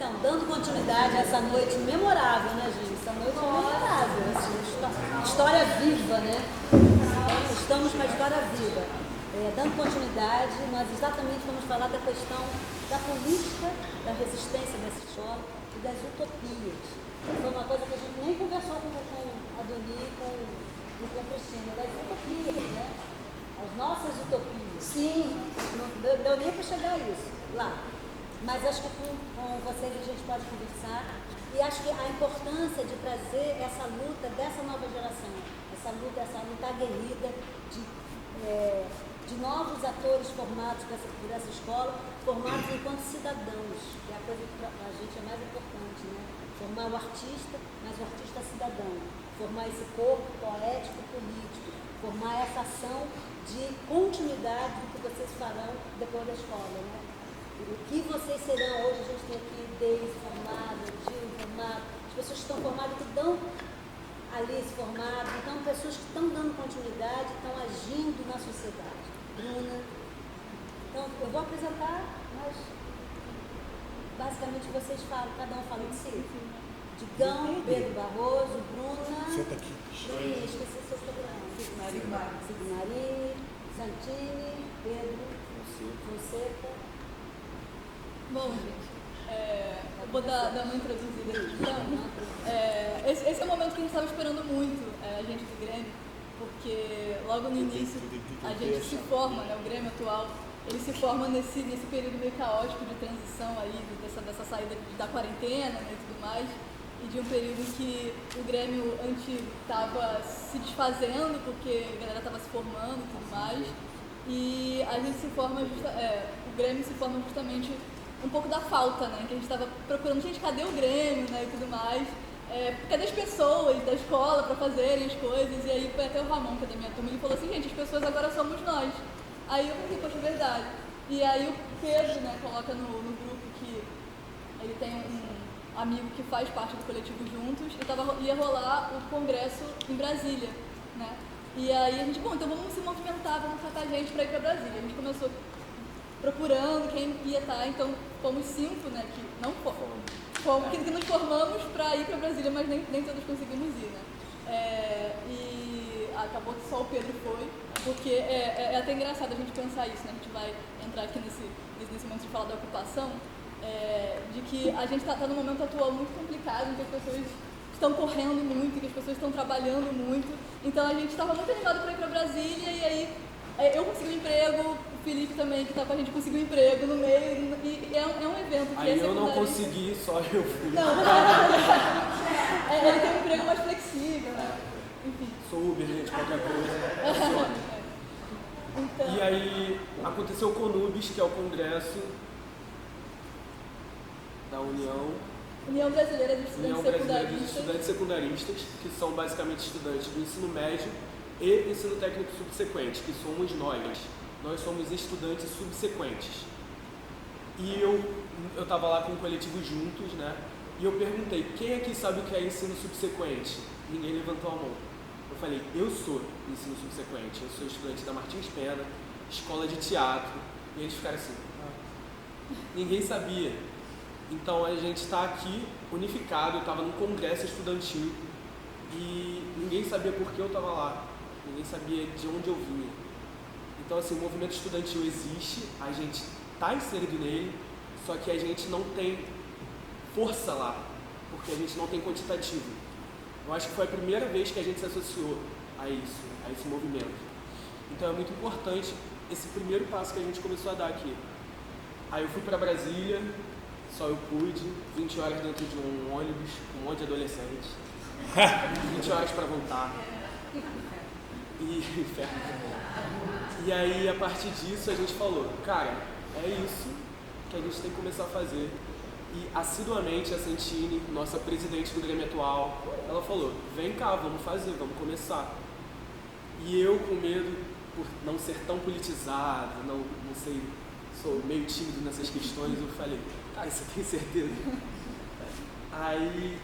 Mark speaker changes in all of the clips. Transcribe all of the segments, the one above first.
Speaker 1: Então, dando continuidade a essa noite memorável, né, gente? Essa noite é memorável, assim, história viva, né? Estamos com a história viva. Dando continuidade, nós exatamente vamos falar da questão da política, da resistência dessa escola e das utopias. Foi uma coisa que a gente nem conversou com a Doni e com o Cristina, das utopias, né? As nossas utopias. Sim, não deu nem para chegar a isso lá. Mas acho que com vocês a gente pode conversar e acho que a importância de trazer essa luta dessa nova geração, essa luta aguerrida de novos atores formados por essa escola, formados enquanto cidadãos, que é a coisa que para a gente é mais importante, né? Formar o artista, mas o artista cidadão, formar esse corpo poético político, formar essa ação de continuidade do que vocês farão depois da escola, né? O que vocês serão hoje, a gente tem aqui Deise formada, Gil formado, as pessoas que estão formadas, que dão Alice formada, então pessoas que estão dando continuidade, estão agindo na sociedade. Bruna. Então, eu vou apresentar, mas basicamente vocês falam, cada um fala de si. Digão, Pedro Barroso, Bruna.
Speaker 2: Senta aqui.
Speaker 1: Esqueci seu sobrenome. Sigmari, Santini, Pedro, Fonseca.
Speaker 3: Bom, gente, eu vou dar uma introduzida aqui. Então, esse é o momento que a gente estava esperando muito, a gente do Grêmio, porque logo no início a gente se forma, né, o Grêmio atual, ele se forma nesse período meio caótico de transição aí, dessa saída da quarentena, né, e tudo mais, e de um período em que o Grêmio antigo estava se desfazendo, porque a galera estava se formando e tudo mais, e a gente se forma, o Grêmio se forma justamente um pouco da falta, né, que a gente estava procurando, gente, cadê o Grêmio, né, e tudo mais, cadê as pessoas da escola para fazerem as coisas, e aí foi até o Ramon, que é da minha turma, ele falou assim, gente, as pessoas agora somos nós. Aí eu pensei, poxa, é verdade. E aí o Pedro, né, coloca no grupo que ele tem um amigo que faz parte do coletivo Juntos, e ia rolar o congresso em Brasília, né, e aí a gente, bom, então vamos se movimentar, vamos catar gente para ir para Brasília. A gente começou procurando quem ia estar, então fomos 5, né, que não fomos, que nos formamos para ir para Brasília, mas nem todos conseguimos ir, né. E acabou que só o Pedro foi, porque é até engraçado a gente pensar isso, né, a gente vai entrar aqui nesse momento de falar da ocupação, de que a gente está num momento atual muito complicado, em que as pessoas estão correndo muito, que as pessoas estão trabalhando muito, então a gente estava muito animado para ir para Brasília, e aí eu consegui um emprego, o Felipe também, que está com a gente, conseguiu um emprego no meio, e é um evento que
Speaker 4: aí eu não consegui, só eu fui.
Speaker 3: Não, ele tem um emprego mais flexível, né? Enfim.
Speaker 4: Sou Uber, gente, qualquer coisa.
Speaker 3: Então...
Speaker 4: E aí aconteceu o CONUBES, que é o Congresso da
Speaker 3: União Brasileira de
Speaker 4: Estudantes Secundaristas, que são basicamente estudantes do ensino médio e ensino técnico subsequente, que somos nós. Nós somos estudantes subsequentes. E eu estava lá com o coletivo Juntos, né? E eu perguntei, quem aqui sabe o que é ensino subsequente? Ninguém levantou a mão. Eu falei, eu sou ensino subsequente, eu sou estudante da Martins Pena, escola de teatro. E eles ficaram assim, ninguém sabia. Então a gente está aqui unificado, eu estava num congresso estudantil e ninguém sabia por que eu estava lá, ninguém sabia de onde eu vinha. Então assim, o movimento estudantil existe, a gente está inserido nele, só que a gente não tem força lá, porque a gente não tem quantitativo. Eu acho que foi a primeira vez que a gente se associou a isso, a esse movimento. Então é muito importante esse primeiro passo que a gente começou a dar aqui. Aí eu fui para Brasília, só eu pude, 20 horas dentro de um ônibus, com um monte de adolescentes, 20 horas para voltar. E aí, a partir disso, a gente falou, cara, é isso que a gente tem que começar a fazer. E assiduamente a Santini, nossa presidente do Grêmio atual, ela falou, vem cá, vamos fazer, vamos começar. E eu, com medo por não ser tão politizado, não sei, sou meio tímido nessas questões, eu falei, cara, você tem certeza? Aí,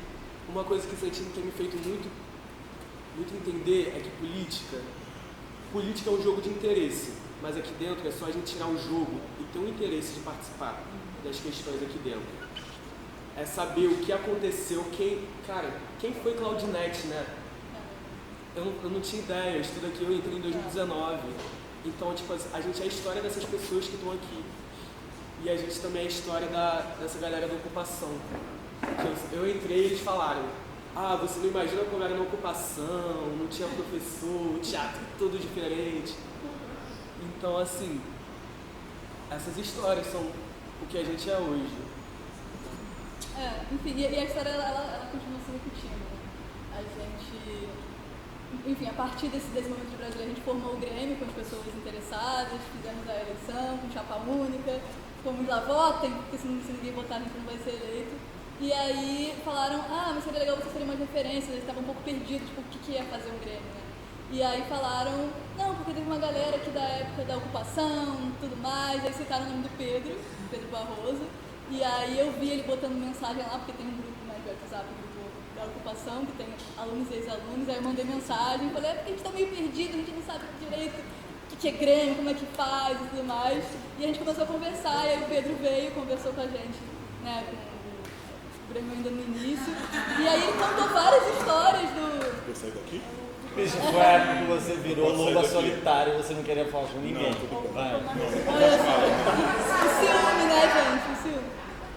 Speaker 4: uma coisa que a Santini tem me feito muito entender é que política é um jogo de interesse, mas aqui dentro é só a gente tirar o jogo e ter um interesse de participar das questões aqui dentro. é saber o que aconteceu, quem foi Claudinete, né? Eu não tinha ideia, eu estudo aqui, eu entrei em 2019. Então, tipo, a gente é a história dessas pessoas que estão aqui. E a gente também é a história dessa galera da ocupação. Eu entrei e eles falaram, você não imagina como era na ocupação, não tinha professor, o teatro todo diferente. Então, assim, essas histórias são o que a gente é hoje.
Speaker 3: Enfim, e a história ela continua se repetindo. A gente, enfim, a partir desse momento de Brasília, a gente formou o Grêmio com as pessoas interessadas, fizemos a eleição com chapa única, fomos lá, votem, porque se ninguém votar a gente não vai ser eleito. E aí falaram, mas seria legal vocês terem mais referências, eles estavam um pouco perdidos, tipo, o que é fazer um Grêmio, né? E aí falaram, não, porque teve uma galera aqui da época da ocupação, tudo mais, aí citaram o nome do Pedro Barroso, e aí eu vi ele botando mensagem lá, porque tem um grupo, né, de WhatsApp, grupo da ocupação, que tem alunos e ex-alunos, aí eu mandei mensagem, falei, porque a gente tá meio perdido, a gente não sabe direito o que é Grêmio, como é que faz e tudo mais, e a gente começou a conversar, e aí o Pedro veio, conversou com a gente, né, o Grêmio ainda no início, e aí ele contou várias histórias do...
Speaker 2: Eu sair daqui?
Speaker 5: Bicho, foi a época que você virou loba solitário e você não queria falar com ninguém. Vai.
Speaker 3: Olha só. O ciúme, né, gente? O ciúme.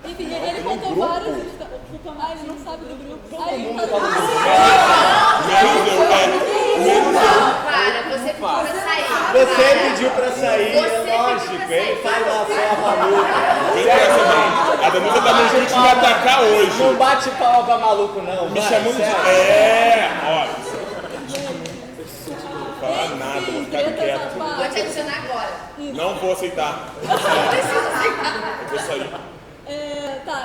Speaker 3: Enfim, ele contou várias histórias. Ele não sabe do grupo. Aí ele falou...
Speaker 6: Para, você pediu pra sair.
Speaker 5: Você pediu pra sair, é lógico. Ele faz lá só a maluca.
Speaker 2: Vem essa, gente. A Danusa tá no jeito de me atacar hoje.
Speaker 5: Não bate palma pra maluco, não.
Speaker 2: Me
Speaker 5: vai,
Speaker 2: chamando
Speaker 5: sério.
Speaker 2: de... ó. Não vou falar nada, vou ficar quieto.
Speaker 6: Vou te adicionar agora.
Speaker 2: Não vou aceitar.
Speaker 6: Não precisa aceitar.
Speaker 2: Eu vou sair.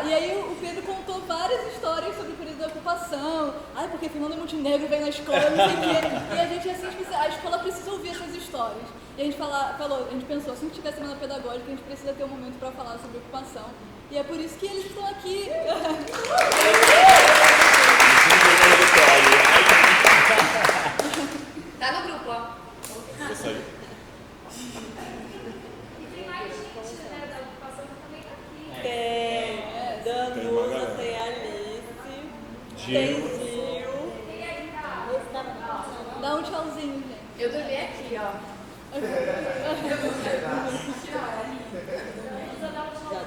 Speaker 3: E aí o Pedro contou várias histórias sobre o período da ocupação. Porque Fernando Montenegro veio na escola, não sei o quê. E a gente, assim, a escola precisa ouvir essas histórias. E a gente a gente pensou, assim que tiver semana pedagógica, a gente precisa ter um momento para falar sobre ocupação. E é por isso que eles estão aqui.
Speaker 6: Tá no grupo, ó.
Speaker 2: Vou sair.
Speaker 7: E tem mais gente, né, da ocupação que também tá aqui.
Speaker 8: Tem Danusa, tem Alice, tem Gil.
Speaker 3: Dá um tchauzinho, gente.
Speaker 6: Eu dormi aqui, ó.
Speaker 8: Já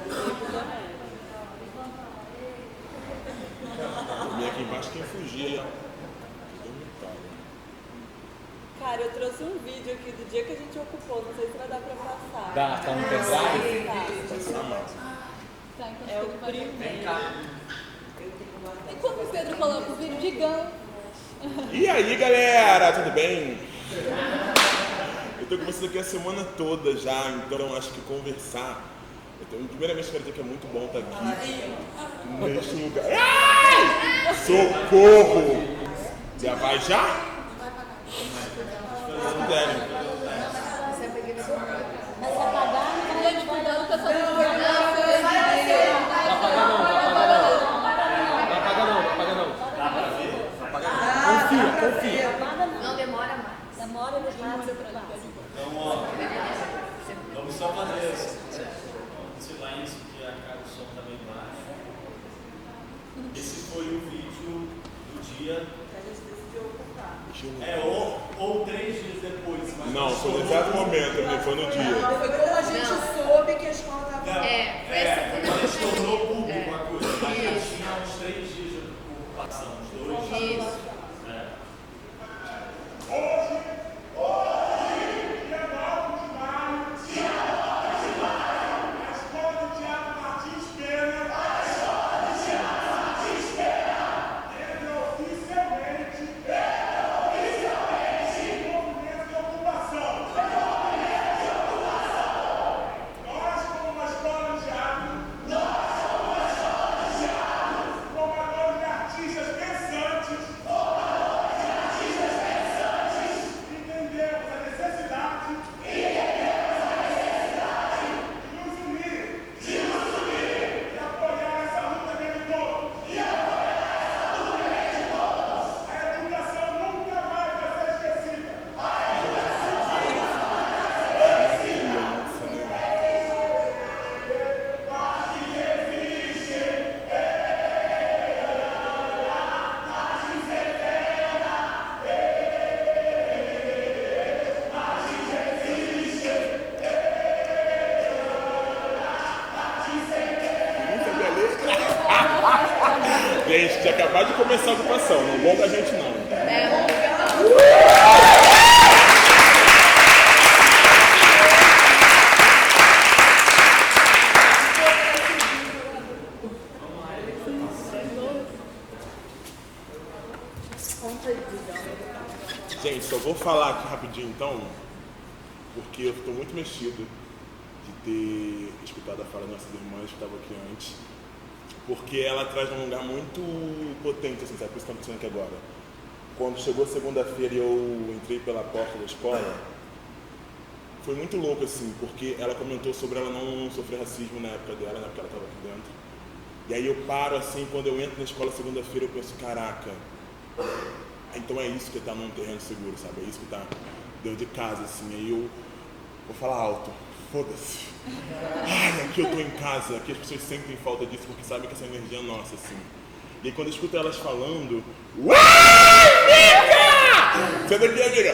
Speaker 8: dormi também.
Speaker 2: Dormi aqui embaixo, quem fugia.
Speaker 8: Cara, eu trouxe um vídeo aqui do dia que a gente ocupou, não sei se vai dar pra passar.
Speaker 5: Tá no pendrive?
Speaker 3: Tá, então
Speaker 8: É o
Speaker 3: Pedro vai-
Speaker 8: primeiro.
Speaker 3: Enquanto o Pedro coloca o vídeo, digam.
Speaker 2: E aí, galera, tudo bem? Eu tô com vocês aqui a semana toda já, então acho que conversar. Primeiramente, quero dizer que é muito bom estar aqui neste lugar. Ai! Socorro! Já vai já? Se puderem.
Speaker 3: Gente, cuidado com essa luz.
Speaker 4: Não apaga não. Confia.
Speaker 6: Não demora mais.
Speaker 1: Demora, eles matam.
Speaker 9: Então, ó, vamos só fazer silêncio, que a cara do som está bem baixo. Esse foi o vídeo do dia. Ou 3 dias depois. Mas
Speaker 2: Não, foi no exato momento, amigo, foi no dia.
Speaker 10: Foi quando a gente soube que a escola estava...
Speaker 6: Foi
Speaker 9: quando se tornou público a coisa. Mas já
Speaker 6: Isso.
Speaker 9: tinha uns 3 dias de ocupação, uns 2 dias.
Speaker 6: Isso.
Speaker 2: Nós, como uma escola de teatro, Gente, tinha acabado de começar a ocupação, não vão da gente não. Gente, só vou falar aqui rapidinho então, porque eu estou muito mexido de ter escutado a fala das nossas irmãs que estavam aqui antes, porque ela traz um lugar muito potente, assim, sabe? Por isso que eu estou aqui agora. Quando chegou segunda-feira e eu entrei pela porta da escola, foi muito louco, assim, porque ela comentou sobre ela não sofrer racismo na época dela, na época que ela estava aqui dentro. E aí eu paro, assim, quando eu entro na escola segunda-feira, eu penso, caraca, então é isso que tá num terreno seguro, sabe? É isso que tá dentro de casa, assim. Aí eu vou falar alto, foda-se. Ai, aqui eu tô em casa, aqui as pessoas sentem falta disso porque sabem que essa energia é nossa, assim. E aí quando eu escuto elas falando, uai, amiga! Você daqui, amiga?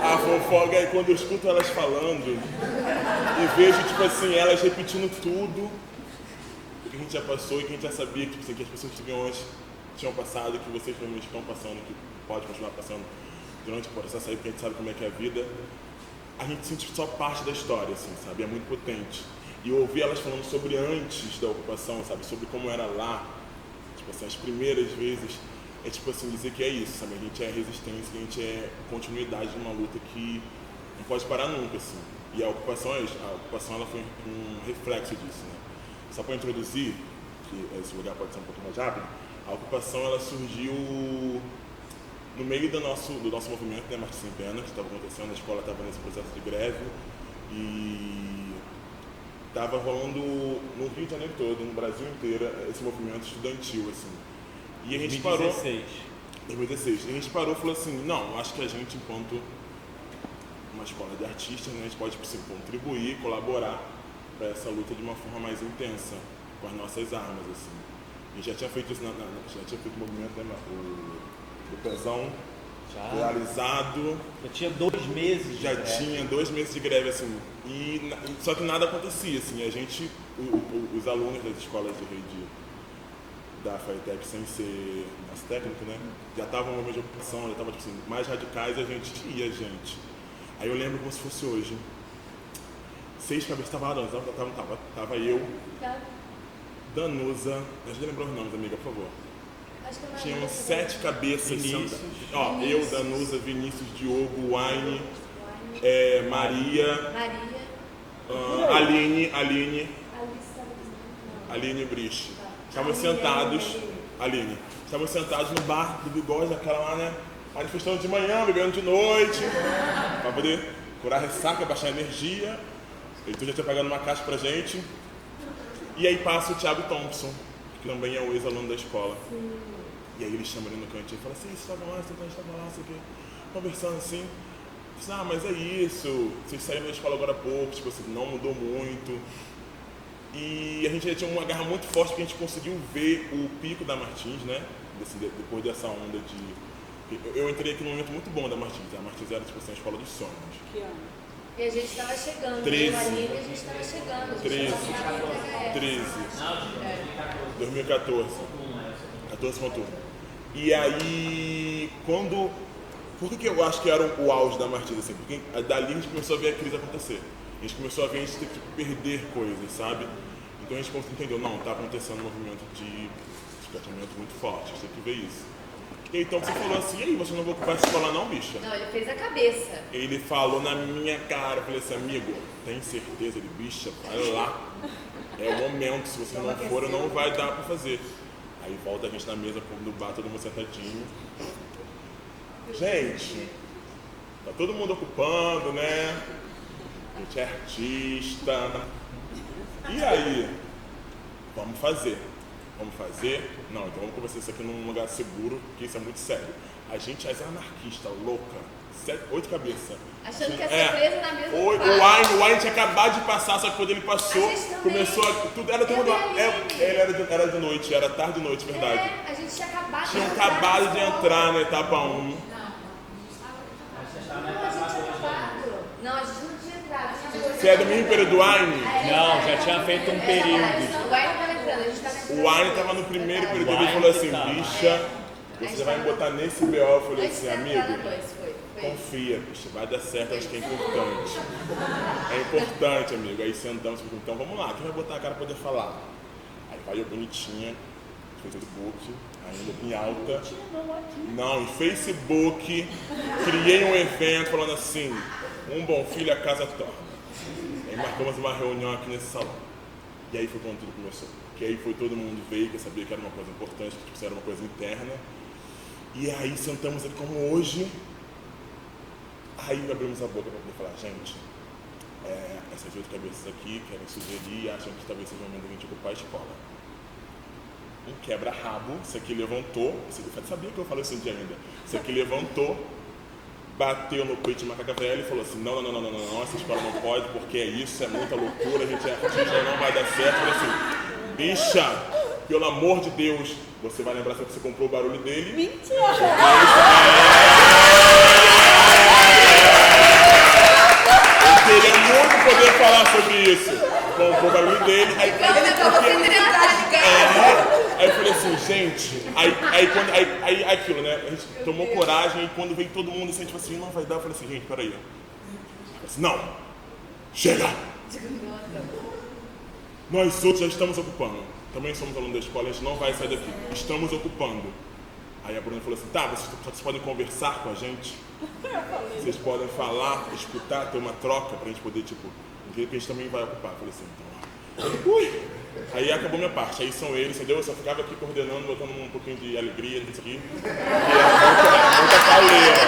Speaker 2: A fofoca, aí quando eu escuto elas falando e vejo, tipo assim, elas repetindo tudo o que a gente já passou e que a gente já sabia, tipo assim, que as pessoas tinham passado, que vocês realmente estão passando, que pode continuar passando durante o processo aí, porque a gente sabe como é que é a vida. A gente sente só parte da história, assim, sabe? É muito potente. E eu ouvi elas falando sobre antes da ocupação, sabe? Sobre como era lá, tipo assim, as primeiras vezes, é tipo assim, dizer que é isso, sabe? A gente é resistência, a gente é continuidade de uma luta que não pode parar nunca, assim. E a ocupação ela foi um reflexo disso, né? Só para introduzir, que esse lugar pode ser um pouco mais rápido, a ocupação ela surgiu no meio do nosso movimento, né, Martins Sem Pena, que estava acontecendo, a escola estava nesse processo de greve e estava rolando no Rio de Janeiro todo, no Brasil inteiro, esse movimento estudantil, assim. E a gente 2016. E a gente parou e falou assim, não, acho que a gente, enquanto uma escola de artistas, né, a gente pode contribuir, colaborar para essa luta de uma forma mais intensa, com as nossas armas, assim. A gente já tinha feito isso, já tinha feito o movimento, né, do Pezão, realizado.
Speaker 5: Já tinha 2 meses.
Speaker 2: Já tinha 2 meses de greve, assim. Só que nada acontecia, assim. A gente, os alunos das escolas de rede da FATEC, sem ser nosso técnico, né, já estavam no momento de ocupação, já estavam, tipo assim, mais radicais, a gente ia, gente. Aí eu lembro como se fosse hoje. 6 cabeças, tava eu, Danusa, a gente lembrou os nomes, amiga, por favor. Tinham 7 cabeças. Ó, eu, Danusa, Vinícius, Diogo, Wine, Maria, Aline Brich. Estávamos sentados no bar do Bigode, aquela lá, né? Manifestando de manhã, bebendo de noite, para poder curar a ressaca, baixar a energia. Ele já tinha pagado uma caixa pra gente. E aí passa o Thiago Thompson, que também é o ex-aluno da escola. Sim. E aí ele chama ele no cantinho e fala assim, vocês estavam lá, conversando assim. Mas é isso, vocês saíram da escola agora há pouco, tipo assim, não mudou muito. E a gente já tinha uma garra muito forte, porque a gente conseguiu ver o pico da Martins, né? Depois dessa onda de... Eu entrei aqui num momento muito bom da Martins. A Martins era, tipo assim, a escola dos sonhos.
Speaker 6: Que ano? E a gente estava chegando.
Speaker 2: 13.
Speaker 6: Eu ali, a gente estava chegando.
Speaker 2: 2014. 14.1. E aí, por que eu acho que era o auge da Martins, assim? Porque dali a gente começou a ver a crise acontecer. A gente começou a ver a gente ter que perder coisas, sabe? Então a gente entendeu, não, tá acontecendo um movimento de despertamento muito forte, a gente tem que ver isso. E então você falou assim, e aí, você não vai ocupar essa escola não, bicha?
Speaker 6: Não, ele fez a cabeça.
Speaker 2: Ele falou na minha cara, eu falei assim, amigo, tem certeza? Ele, bicha, vai lá. É o momento, se você não for, não vai dar pra fazer. Aí volta a gente na mesa, no bar, todo mundo sentadinho. Gente, tá todo mundo ocupando, né? A gente é artista. E aí? Vamos fazer? Não, então vamos conversar isso aqui num lugar seguro, porque isso é muito sério. A gente é anarquista, louca. 8 cabeças.
Speaker 6: Achando que ia ser presa na mesma
Speaker 2: O Wine tinha acabado de passar, só que quando ele passou, começou a... Tudo era tudo lá. Era de noite, era tarde de noite, verdade.
Speaker 6: A gente tinha acabado
Speaker 2: Tinham acabado de entrar na etapa 1.
Speaker 6: Não, a gente não tinha entrado.
Speaker 2: Você é do mesmo período do Wine?
Speaker 5: Não, já tinha feito um período.
Speaker 6: O Wine estava lembrando, a gente tá lembrando.
Speaker 2: O Arne tava no primeiro período e falou assim, bicha, você vai me botar nesse BO. Eu falei assim, amigo, confia, bicha, vai dar certo, acho que é importante. É importante, amigo. Aí sentamos, então vamos lá, quem vai botar a cara pra poder falar? Aí vai eu bonitinha, no Facebook, ainda em alta. Não, em Facebook, criei um evento falando assim, um bom filho a casa torna. Aí marcamos uma reunião aqui nesse salão. E aí foi quando tudo começou. Que aí foi todo mundo veio, que sabia que era uma coisa importante, que tipo, era uma coisa interna. E aí sentamos ali como hoje. Aí abrimos a boca para poder falar, gente, essas 8 cabeças aqui querem sugerir e acham que talvez seja o momento de a gente ocupar a escola. Um quebra-rabo, esse aqui levantou, você sabia que eu falei isso um dia ainda, esse aqui levantou, bateu no peito de macaca velha e falou assim, não, essa escola não pode, porque isso é muita loucura, a gente é artista, não vai dar certo. Eu falei assim, bicha, pelo amor de Deus, você vai lembrar só que você comprou o barulho dele.
Speaker 1: Mentira!
Speaker 2: Eu queria muito poder falar sobre isso. Comprou o barulho dele, aí eu falei assim, gente, aí aquilo, né? A gente tomou coragem e quando veio todo mundo assim, tipo assim, não vai dar, eu falei assim, gente, peraí. Eu falei assim, não, chega! Nós outros já estamos ocupando. Também somos alunos da escola, a gente não vai sair daqui. Estamos ocupando. Aí a Bruna falou assim, tá, vocês podem conversar com a gente? Vocês podem falar, escutar, ter uma troca pra gente poder, tipo, porque a gente também vai ocupar. Eu falei assim, então, ui! Aí acabou minha parte, aí são eles, entendeu? Eu só ficava aqui coordenando, botando um pouquinho de alegria nisso aqui. E era muita pauleira.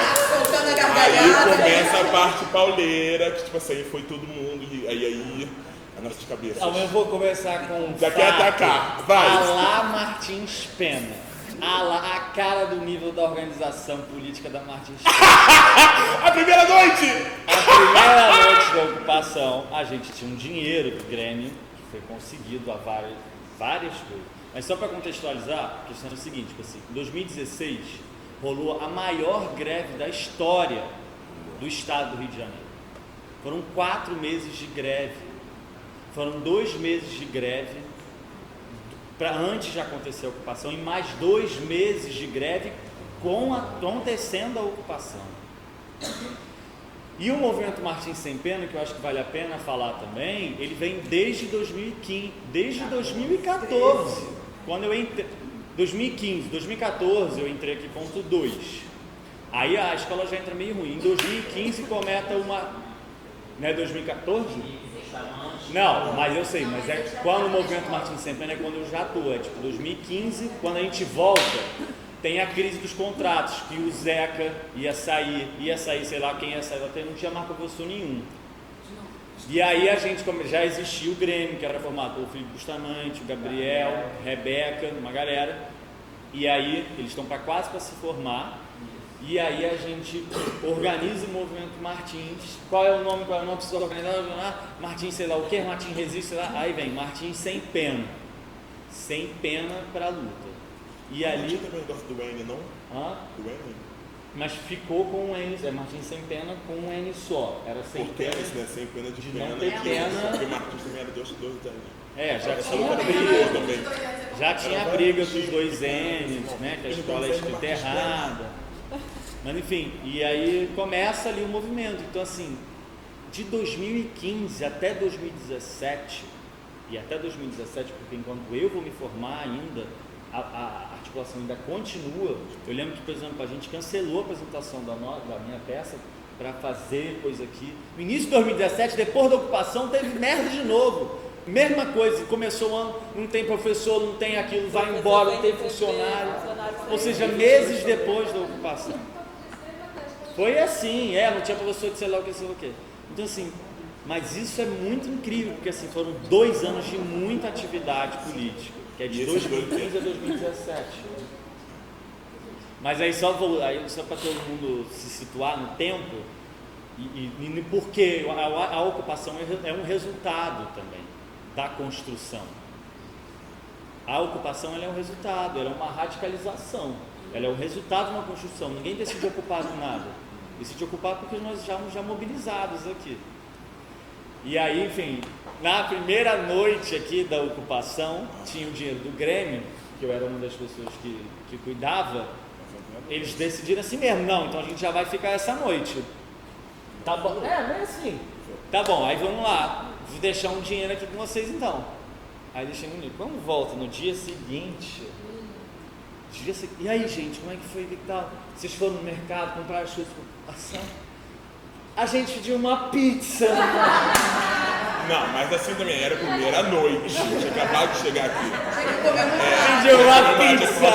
Speaker 2: Aí começa a parte pauleira, que tipo assim, foi todo mundo, e aí a nossa cabeça.
Speaker 5: Então eu vou começar com
Speaker 2: Já quer atacar, vai!
Speaker 5: Alá Martins Pena. A cara do nível da organização política da Martins Pena.
Speaker 2: A primeira noite!
Speaker 5: A primeira noite da ocupação, a gente tinha um dinheiro do Grêmio, que foi conseguido a várias coisas. Mas só para contextualizar, a questão é o seguinte, tipo assim, em 2016 rolou a maior greve da história do estado do Rio de Janeiro. Foram 4 meses de greve. Foram 2 meses de greve antes de acontecer a ocupação e mais 2 meses de greve acontecendo a ocupação. E o movimento Martins Sem Pena, que eu acho que vale a pena falar também, ele vem desde 2015, desde 2014, quando eu entrei, 2014 eu entrei aqui ponto 2. Aí a escola já entra meio ruim. Em 2015 começa uma, não é 2014? Não, mas eu sei, mas é quando o movimento Martins Sem Pena é quando eu já estou, é tipo 2015, quando a gente volta, tem a crise dos contratos, que o Zeca ia sair, sei lá quem ia sair, até não tinha marca professor nenhum. E aí a gente, já existia o Grêmio, que era formado pelo Felipe Bustamante, o Gabriel, Rebeca, uma galera, e aí eles estão quase para se formar. E aí a gente organiza o movimento Martins. Qual é o nome? Precisa organizar? Martins, sei lá o que, Martins resiste, sei lá. Aí vem Martins Sem Pena. Sem pena para luta. E ali.
Speaker 2: Não tinha negócio do N, não? Do N?
Speaker 5: Mas ficou com um N, Martins Sem Pena com um N só. Era sem pena.
Speaker 2: Porque né? Sem pena de pena.
Speaker 5: Não ter pena.
Speaker 2: Porque Martins também era dois N.
Speaker 5: Já tinha briga. Já tinha briga dos 2 N's, né? Que a escola é escrita errada. Mas enfim, e aí começa ali o movimento. Então assim, de 2015 até 2017, e até 2017, porque enquanto eu vou me formar ainda, a articulação ainda continua. Eu lembro que, por exemplo, a gente cancelou a apresentação da minha peça para fazer coisa aqui. No início de 2017, depois da ocupação, teve merda de novo. Mesma coisa, começou o ano, não tem professor, não tem aquilo, vai embora, não tem funcionário. Ou seja, meses depois da ocupação. Foi assim, não tinha professor de sei lá o que. Então assim, mas isso é muito incrível, porque assim, foram 2 anos de muita atividade política, que é de 2015 a 2017. Mas aí só para todo mundo se situar no tempo, e porque a ocupação é um resultado também da construção. A ocupação ela é um resultado, ela é uma radicalização, ela é o resultado de uma construção. Ninguém decide ocupar do nada, decide ocupar porque nós estamos já mobilizados aqui. E aí, enfim, na primeira noite aqui da ocupação, tinha o dinheiro do Grêmio, que eu era uma das pessoas que cuidava, eles decidiram assim mesmo, não, então a gente já vai ficar essa noite. Tá bom, é assim. Tá bom, aí vamos lá, vou deixar um dinheiro aqui com vocês então. Aí deixei no livro, quando volta no dia seguinte, e aí gente, como é que foi, que tal? Vocês foram no mercado, compraram as coisas para ocupação? A gente pediu uma pizza.
Speaker 2: Não, mas assim também, era primeira noite. Tinha acabado de chegar aqui.
Speaker 5: Pediu uma pizza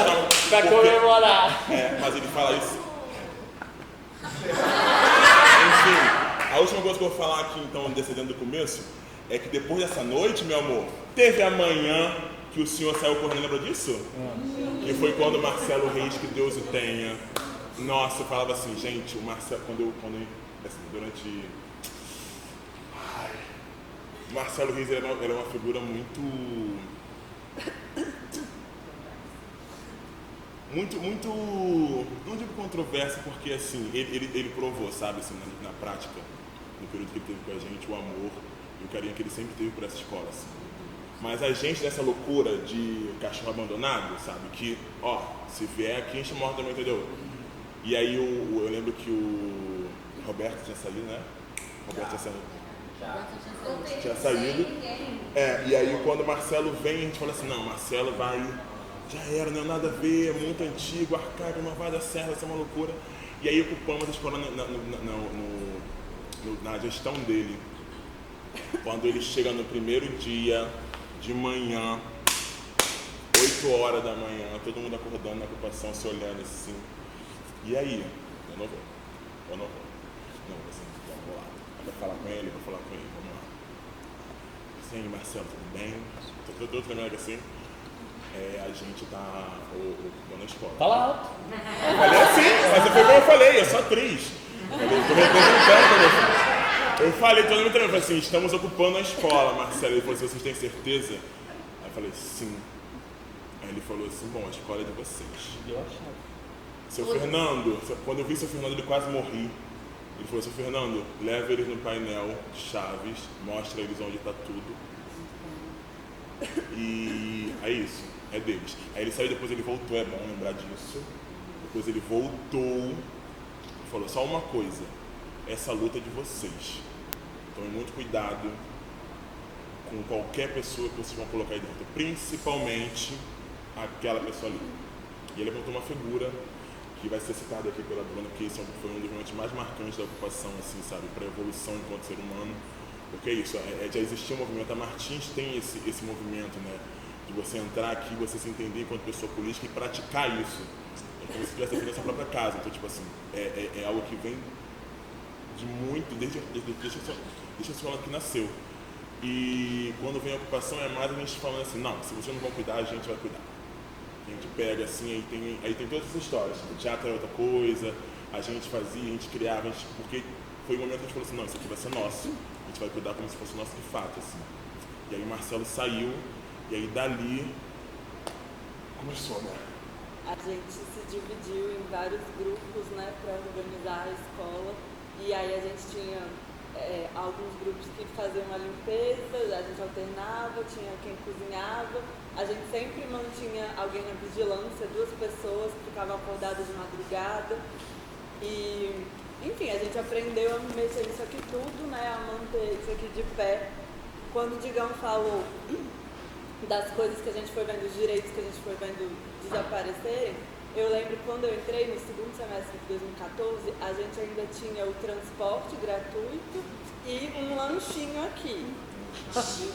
Speaker 5: pra comemorar.
Speaker 2: Mas ele fala isso. Enfim, a última coisa que eu vou falar aqui, então, descendendo do começo, é que depois dessa noite, meu amor, teve amanhã que o senhor saiu correndo, lembra disso? Que foi quando o Marcelo Reis, que Deus o tenha. Nossa, eu falava assim, gente, o Marcelo, quando assim, durante... O Marcelo Reis era uma figura muito, não digo controversa, porque assim, ele provou, sabe, assim, na prática, no período que ele teve com a gente, o amor e o carinho que ele sempre teve por essa escola, assim. Mas a gente nessa loucura de cachorro abandonado, sabe, que, ó, se vier aqui, a gente morre também, entendeu? E aí eu lembro que o Roberto tinha saído, né? Tinha saído. E aí quando o Marcelo vem, a gente fala assim, não, Marcelo vai, já era, não é nada a ver, é muito antigo, arcaico, não vai dar certo, vai ser uma loucura. E aí ocupamos a escola na gestão dele. Quando ele chega no primeiro dia, de manhã, 8 horas da manhã, todo mundo acordando na ocupação, se olhando assim. E aí? Eu não vou. Não, assim, então, vou lá. Vou falar com ele, vamos lá. Sim, Marcelo, tudo bem? Tô tremendo assim. A gente tá ocupando a escola.
Speaker 5: Fala alto.
Speaker 2: Eu falei assim, mas foi como eu falei, eu sou atriz. Eu tô representando. Eu falei, todo mundo tremendo, eu falei assim, estamos ocupando a escola, Marcelo. Ele falou assim, vocês têm certeza? Aí eu falei, sim. Aí ele falou assim, bom, a escola é de vocês.
Speaker 5: Eu achava.
Speaker 2: Seu Fernando, quando eu vi seu Fernando, ele quase morri. Ele falou, seu Fernando, leva eles no painel de chaves, mostra eles onde está tudo. E é isso, é deles. Aí ele saiu, depois ele voltou, é bom lembrar disso. Depois ele voltou e falou, só uma coisa, essa luta é de vocês. Tomem muito cuidado com qualquer pessoa que vocês vão colocar aí dentro, principalmente aquela pessoa ali. E ele apontou uma figura que vai ser citada aqui pela Bruna, que esse foi um dos momentos mais marcantes da ocupação, assim, sabe, para a evolução enquanto ser humano. Porque é isso, já existia um movimento, a Martins tem esse movimento, né, de você entrar aqui, você se entender enquanto pessoa política e praticar isso. É como se estivesse aqui na sua própria casa. Então, tipo assim, é algo que vem de muito, desde a escola que nasceu. E quando vem a ocupação, é mais a gente falando assim, não, se vocês não vão cuidar, a gente vai cuidar. A gente pega assim, aí tem todas essas histórias. O teatro é outra coisa, a gente fazia, a gente criava, porque foi o momento que a gente falou assim, não, isso aqui vai ser nosso, a gente vai cuidar como se fosse nosso de fato, assim. E aí o Marcelo saiu, e aí dali começou, né?
Speaker 8: A gente se dividiu em vários grupos, né, para organizar a escola, e aí a gente tinha alguns grupos que faziam a limpeza, a gente alternava, tinha quem cozinhava, a gente sempre mantinha alguém na vigilância, 2 pessoas que ficavam acordadas de madrugada, e enfim, a gente aprendeu a mexer nisso aqui tudo, né, a manter isso aqui de pé. Quando o Digão falou das coisas que a gente foi vendo, os direitos que a gente foi vendo desaparecerem, eu lembro quando eu entrei no segundo semestre de 2014, a gente ainda tinha o transporte gratuito e um lanchinho aqui.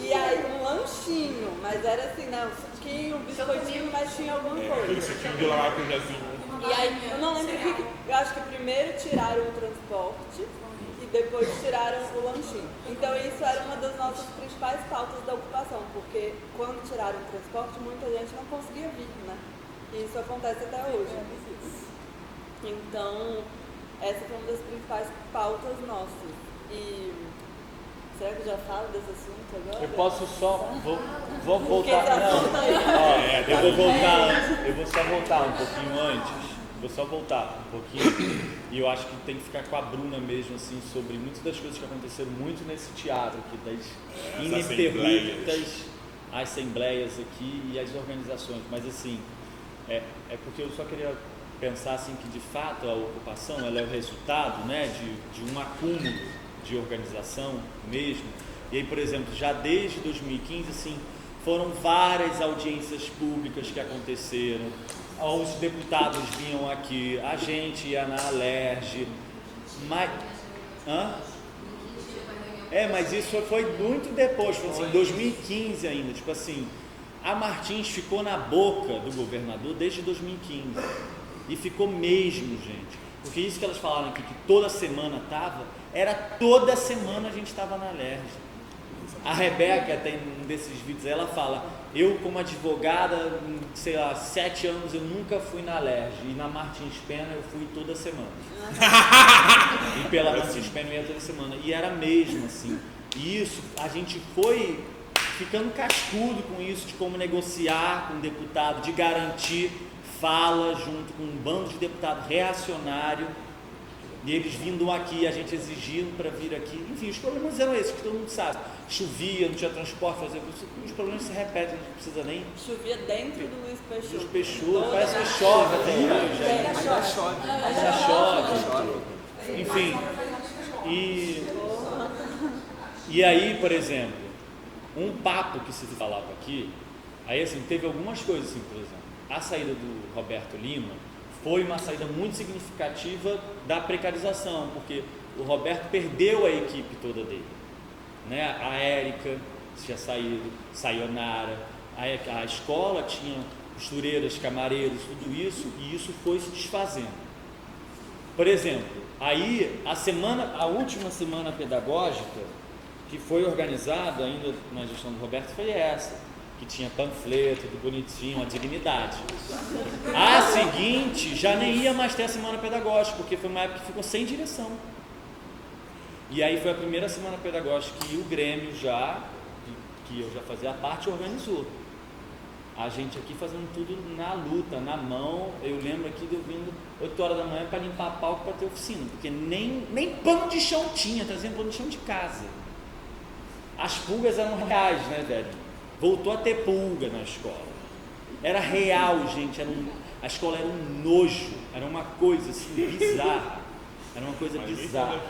Speaker 8: E aí, um lanchinho, mas era assim, né, um suquinho, um biscoitinho, mas tinha alguma coisa.
Speaker 2: Aquele suquinho de laracujazinho.
Speaker 8: E aí, eu não lembro o que, eu acho que primeiro tiraram o transporte e depois tiraram o lanchinho. Então isso era uma das nossas principais pautas da ocupação, porque quando tiraram o transporte, muita gente não conseguia vir, né? E isso acontece até hoje. Então, essa foi uma das principais pautas nossas. E será que eu já falo desse assunto agora?
Speaker 5: Eu posso só. Vou voltar. Não, eu vou voltar. Eu vou só voltar um pouquinho antes. vou só voltar um pouquinho, e eu acho que tem que ficar com a Bruna mesmo, assim, sobre muitas das coisas que aconteceram muito nesse teatro aqui, das ininterruptas assembleias aqui e as organizações, mas assim, é porque eu só queria pensar assim que de fato a ocupação ela é o resultado, né, de um acúmulo de organização mesmo. E aí, por exemplo, já desde 2015, assim, foram várias audiências públicas que aconteceram, os deputados vinham aqui, a gente ia na Alerj, mas... mas isso foi muito depois, foi assim, 2015 ainda, tipo assim, a Martins ficou na boca do governador desde 2015, e ficou mesmo, gente, porque isso que elas falaram aqui, que toda semana estava, era toda semana a gente estava na Alerj. A Rebeca tem um desses vídeos, ela fala, eu como advogada, sei lá, 7 anos eu nunca fui na Alerj, e na Martins Pena eu fui toda semana. E pela Martins Pena eu ia toda semana, e era mesmo assim. E isso, a gente foi ficando cascudo com isso, de como negociar com o deputado, de garantir fala junto com um bando de deputado reacionário, e eles vindo aqui, a gente exigindo para vir aqui, enfim, os problemas eram esses, que todo mundo sabe, chovia, não tinha transporte, os problemas se repetem, a gente não precisa nem...
Speaker 8: Chovia dentro do Luiz Peixoto.
Speaker 5: Luiz Peixoto, parece que chove até hoje. Ainda chove. Enfim, e aí, por exemplo, um papo que se falava aqui, aí assim, teve algumas coisas assim, por exemplo, a saída do Roberto Lima foi uma saída muito significativa da precarização, porque o Roberto perdeu a equipe toda dele, né? A Érica tinha saído, Sayonara, a escola tinha costureiras, camareiros, tudo isso, e isso foi se desfazendo. Por exemplo, aí a última semana pedagógica que foi organizada ainda na gestão do Roberto foi essa, que tinha panfleto, tudo bonitinho, a dignidade. A seguinte já nem ia mais ter a semana pedagógica, porque foi uma época que ficou sem direção. E aí foi a primeira semana pedagógica que o Grêmio que eu já fazia parte, organizou. A gente aqui fazendo tudo na luta, na mão. Eu lembro aqui de eu vindo 8 horas da manhã para limpar palco para ter oficina, porque nem pano de chão tinha, trazendo pano de chão de casa. As pulgas eram reais, né, velho? Voltou a ter pulga na escola. Era real, gente. A escola era um nojo. Era uma coisa assim bizarra. Era uma coisa bizarra.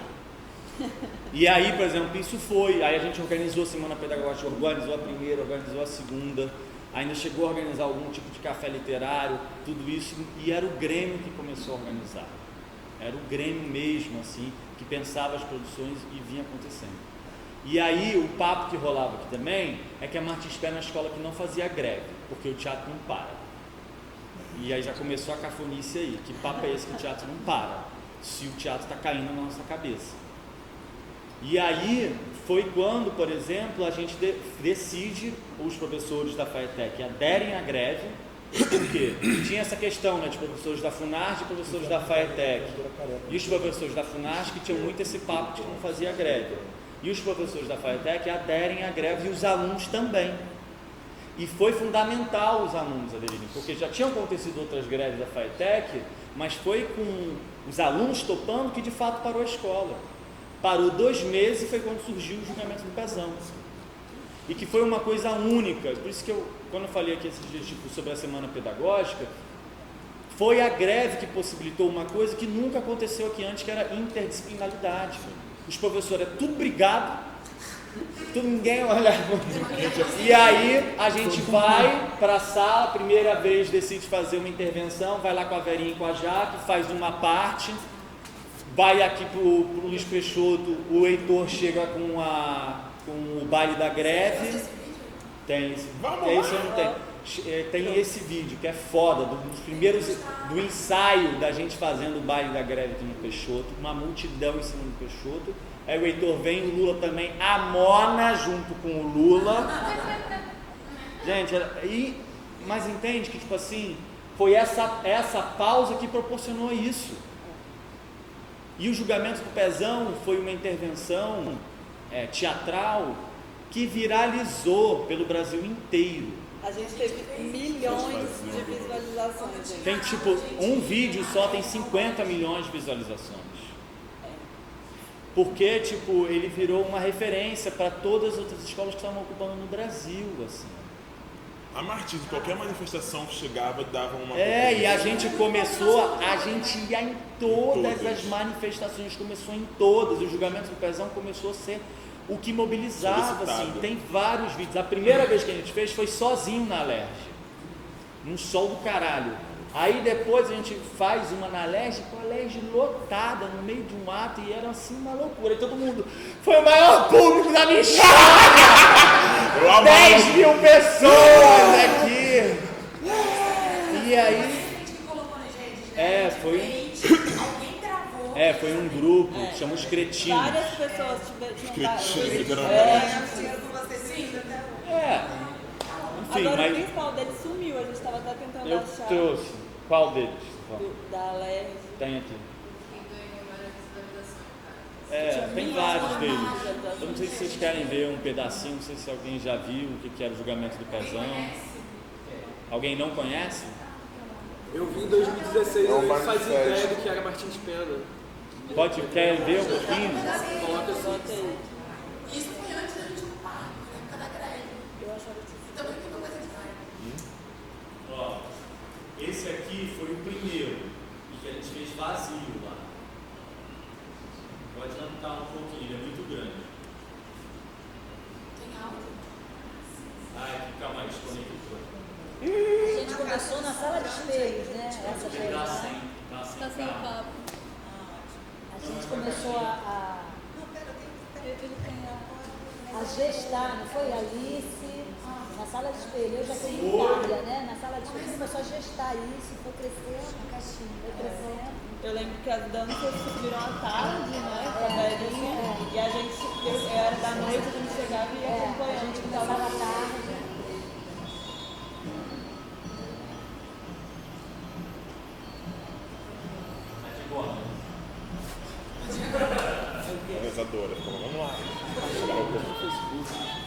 Speaker 5: E aí, por exemplo, isso foi. Aí a gente organizou a semana pedagógica, organizou a primeira, organizou a segunda. Ainda chegou a organizar algum tipo de café literário, tudo isso. E era o Grêmio que começou a organizar. Era o Grêmio mesmo, assim, que pensava as produções e vinha acontecendo. E aí o papo que rolava aqui também é que a Martins Pena é uma escola que não fazia greve, porque o teatro não para. E aí já começou a cafonice aí, que papo é esse que o teatro não para, se o teatro está caindo na nossa cabeça. E aí foi quando, por exemplo, a gente decide, os professores da FAETEC aderem à greve, porque tinha essa questão, né, de professores da FUNARS e professores da FAETEC. E os professores da FUNARS que tinham muito esse papo de que não fazia greve. E os professores da FAETEC aderem à greve e os alunos também. E foi fundamental os alunos aderirem, porque já tinham acontecido outras greves da FAETEC, mas foi com os alunos topando que de fato parou a escola. Parou 2 meses e foi quando surgiu o julgamento do Pezão. E que foi uma coisa única, por isso que quando eu falei aqui esses dias sobre a semana pedagógica, foi a greve que possibilitou uma coisa que nunca aconteceu aqui antes, que era interdisciplinaridade. Os professores é tudo brigado, ninguém olha. E aí a gente vai para a sala, primeira vez decide fazer uma intervenção, vai lá com a Verinha e com a Jaque, faz uma parte, vai aqui pro Luiz Peixoto, o Heitor chega com o baile da greve. Tem esse não tem. Tem esse vídeo que é foda, dos primeiros, do ensaio da gente fazendo o baile da greve aqui no Peixoto, uma multidão em cima do Peixoto. Aí o Heitor vem, o Lula também, a Mona junto com o Lula. Gente, mas entende que tipo assim, foi essa pausa que proporcionou isso. E o julgamento do Pezão foi uma intervenção teatral que viralizou pelo Brasil inteiro.
Speaker 8: A gente teve milhões de visualizações, gente.
Speaker 5: Tem tipo, um vídeo só tem 50 milhões de visualizações. Porque, tipo, ele virou uma referência para todas as outras escolas que estavam ocupando no Brasil, assim.
Speaker 2: A Martins, qualquer manifestação que chegava, dava uma...
Speaker 5: E a gente começou, a gente ia em todas as manifestações, começou em todas, o julgamento do Pezão começou a ser o que mobilizava, assim, tem vários vídeos. A primeira vez que a gente fez foi sozinho na Alerj, num sol do caralho. Aí depois a gente faz uma na Alerj, com a Alerj lotada no meio de um ato, e era assim uma loucura, e todo mundo, foi o maior público da minha história, 10 mil pessoas aqui, e aí, foi um grupo, que chama Os Cretinos.
Speaker 8: Várias pessoas tinham
Speaker 5: Enfim,
Speaker 8: agora
Speaker 5: mas
Speaker 8: o principal dele sumiu, a gente estava até tentando
Speaker 5: eu
Speaker 8: achar.
Speaker 5: trouxe. Qual deles?
Speaker 8: Da Alerj.
Speaker 5: Tem aqui. Tem vários deles. Eu não sei se vocês querem ver um pedacinho, não sei se alguém já viu o que era o julgamento do Pezão. Alguém não conhece?
Speaker 4: Eu vi em 2016, eu nem fazia ideia do que era Martins Pena.
Speaker 5: Quer ver um pouquinho?
Speaker 4: Coloca assim.
Speaker 7: Isso foi antes da gente ocupar, na época da greve.
Speaker 8: Eu achava que
Speaker 7: Também tem uma coisa de
Speaker 9: Ó, esse aqui foi o primeiro, e que a gente fez vazio lá. Pode aumentar um pouquinho, ele é muito grande.
Speaker 7: Tem áudio.
Speaker 9: Calma aí, desconectou.
Speaker 1: A gente começou na sala de espelhos, né? Essa foi
Speaker 9: Tá
Speaker 1: a
Speaker 9: sem cabo.
Speaker 1: gente começou a gestar, não foi? Alice, na sala de espelho. Eu já fui em Itália, né? Na sala de espelho começou a gestar isso, foi crescendo, foi crescendo.
Speaker 8: eu lembro que as danças subiram à tarde, né? Com a Belinha, e a gente, era da noite, a gente chegava e ia acompanhando.
Speaker 1: A gente começava à tarde.
Speaker 2: Organizadora, vamos lá. Chegaram ao corpo do Facebook.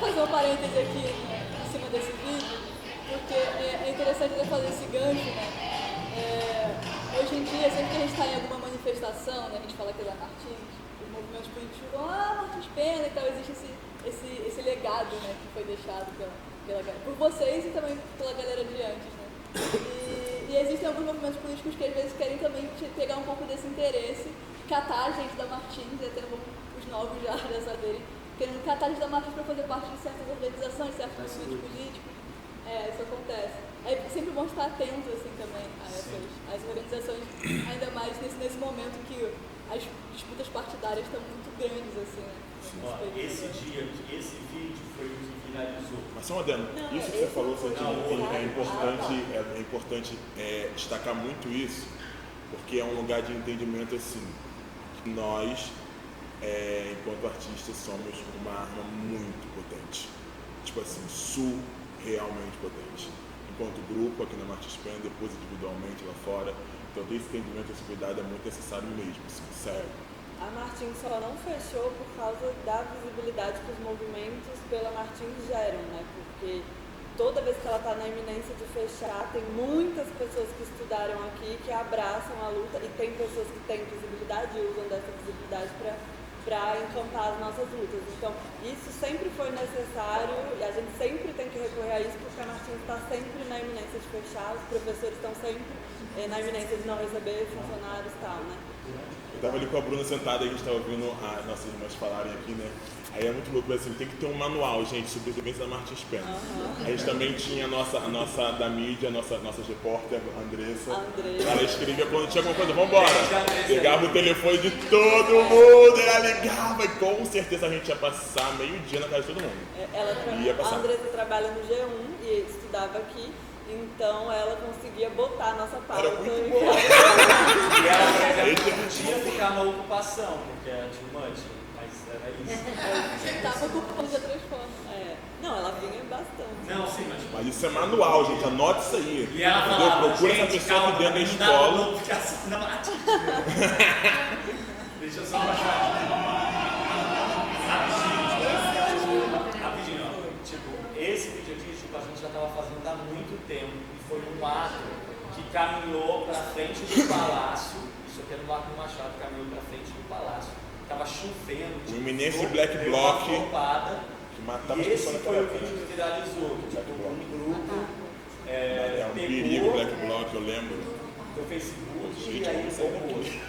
Speaker 3: Fazer um parêntese aqui, né, em cima desse vídeo, porque é interessante até fazer esse gancho, né? Hoje em dia, sempre que a gente está em alguma manifestação, né, a gente fala que é da Martins, os movimentos políticos falam, Martins Pena e tal, existe esse legado, né, que foi deixado por vocês e também pela galera de antes, né? E existem alguns movimentos políticos que às vezes querem também pegar um pouco desse interesse, catar a gente da Martins, até os novos já saberem, querendo catar a gente da Martins para fazer parte de certas organizações, certos movimentos políticos. Isso acontece. É sempre bom estar atento assim, também a essas organizações, ainda mais nesse momento que as disputas partidárias estão muito grandes. Assim, né?
Speaker 9: Esse vídeo foi o que viralizou.
Speaker 2: Mas só uma adendo, isso que você falou, Santino, é importante destacar muito isso, porque é um lugar de entendimento assim, que nós, enquanto artistas, somos uma arma muito potente, tipo assim, surrealmente potente, enquanto grupo aqui na Martins Pen, depois individualmente lá fora. Então ter esse entendimento, esse cuidado é muito necessário mesmo, assim, sério.
Speaker 8: A Martins só não fechou por causa da visibilidade que os movimentos pela Martins geram, né? Porque toda vez que ela está na iminência de fechar, tem muitas pessoas que estudaram aqui, que abraçam a luta, e tem pessoas que têm visibilidade e usam dessa visibilidade para encampar as nossas lutas. Então, isso sempre foi necessário e a gente sempre tem que recorrer a isso, porque a Martins está sempre na iminência de fechar, os professores estão sempre na iminência de não receber funcionários e tal, né?
Speaker 2: Eu tava ali com a Bruna sentada e a gente tava ouvindo as nossas irmãs falarem aqui, né? Aí é muito louco, assim, tem que ter um manual, gente, sobre a vivência da Martins Pen. A gente também tinha a nossa da mídia, a nossa repórter, a Andressa. Ela escrevia quando tinha alguma coisa, vambora! Pegava o telefone de todo mundo, ela ligava e com certeza a gente ia passar meio-dia na casa de todo mundo.
Speaker 8: A Andressa trabalha no G1 e estudava aqui. Então ela conseguia botar a nossa pauta.
Speaker 2: Era muito boa.
Speaker 5: E ela, por exemplo, não tinha que ficar na ocupação, porque era too much, mas era isso.
Speaker 3: Estava ocupando de outras formas.
Speaker 8: Não, ela vinha bastante.
Speaker 9: Não, sim,
Speaker 2: mas isso é manual, gente, anota isso aí.
Speaker 9: E ela falava,
Speaker 2: procura essa pessoa aqui dentro da escola.
Speaker 9: Deixa eu só baixar. Rapidinho, ó. Tipo, esse vídeo aqui, tipo, a gente já estava fazendo há muito tempo e foi um ato que caminhou para frente do palácio. Isso aqui era no Arco do Machado, caminhou para frente do palácio. Tava chovendo.
Speaker 2: O iminência Black Bloc.
Speaker 9: Que matava as pessoas naquela época. Esse foi o vídeo que viralizou. Tipo, um grupo
Speaker 2: um perigo Black Bloc, eu lembro.
Speaker 9: Do Facebook.
Speaker 2: Gente,
Speaker 9: E aí
Speaker 2: vamos sair daqui.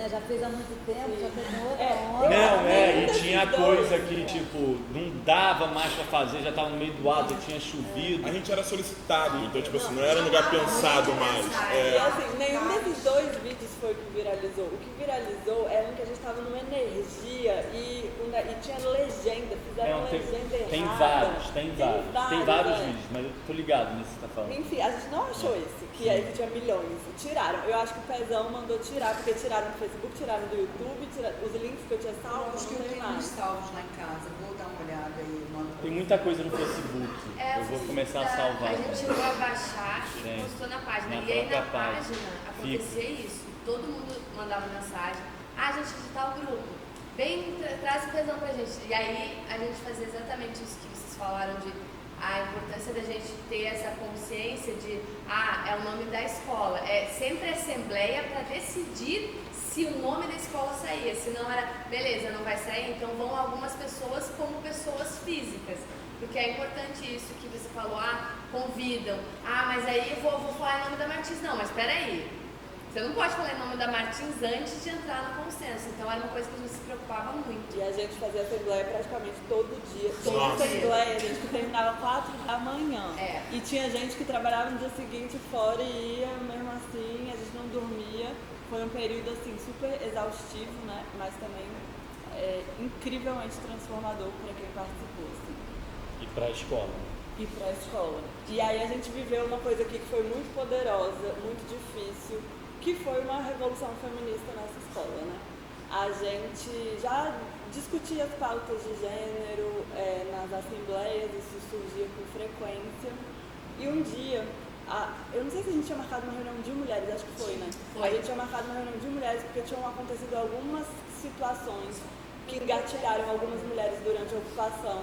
Speaker 1: Já fez há muito tempo, já tem outra onda.
Speaker 5: Não, e tinha coisa que, tipo, não dava mais pra fazer, já tava no meio do ato, já tinha chovido.
Speaker 2: A gente era solicitado, então, tipo assim, não era um lugar pensado mais.
Speaker 8: E assim, nenhum desses dois vídeos foi o que viralizou. O que viralizou é um que a gente tava numa energia e tinha legenda, fizeram legenda errada.
Speaker 5: Tem vários vídeos, mas eu tô ligado nesse que você tá falando.
Speaker 8: Enfim, a gente não achou esse, que aí tinha milhões. Tiraram. Eu acho que o Pezão mandou tirar, porque tiraram do Facebook, tiraram do YouTube, tiraram os links que eu tinha salvo,
Speaker 10: acho que eu tenho uns salvos lá em casa. Vou dar uma olhada e mando.
Speaker 5: Tem muita coisa no Facebook. Eu vou começar a salvar.
Speaker 6: A gente chegou a baixar e postou na página. E aí na página acontecia isso. Todo mundo mandava mensagem. Gente, de tal grupo. Traz o Pezão pra gente. E aí a gente fazia exatamente isso que vocês falaram de a importância da gente ter essa consciência de é o nome da escola. É sempre assembleia para decidir se o nome da escola saía. Se não era, beleza, não vai sair, então vão algumas pessoas como pessoas físicas. Porque é importante isso que você falou, convidam. Mas aí eu vou falar em nome da Martins. Não, mas peraí. Você não pode falar em nome da Martins antes de entrar no consenso. Então era uma coisa que a gente se preocupava muito.
Speaker 8: E a gente fazia assembleia praticamente todo dia. Toda assembleia, a gente terminava 4 da manhã. E tinha gente que trabalhava no dia seguinte fora e ia, mesmo assim, a gente não dormia. Foi um período assim super exaustivo, né? Mas também incrivelmente transformador para quem participou. Assim.
Speaker 5: E para a escola.
Speaker 8: E aí a gente viveu uma coisa aqui que foi muito poderosa, muito difícil, que foi uma revolução feminista nessa escola, né? A gente já discutia as pautas de gênero nas assembleias, isso surgia com frequência. E um dia eu não sei se a gente tinha marcado uma reunião de mulheres, acho que foi, né? A gente tinha marcado uma reunião de mulheres porque tinham acontecido algumas situações que engatilharam algumas mulheres durante a ocupação.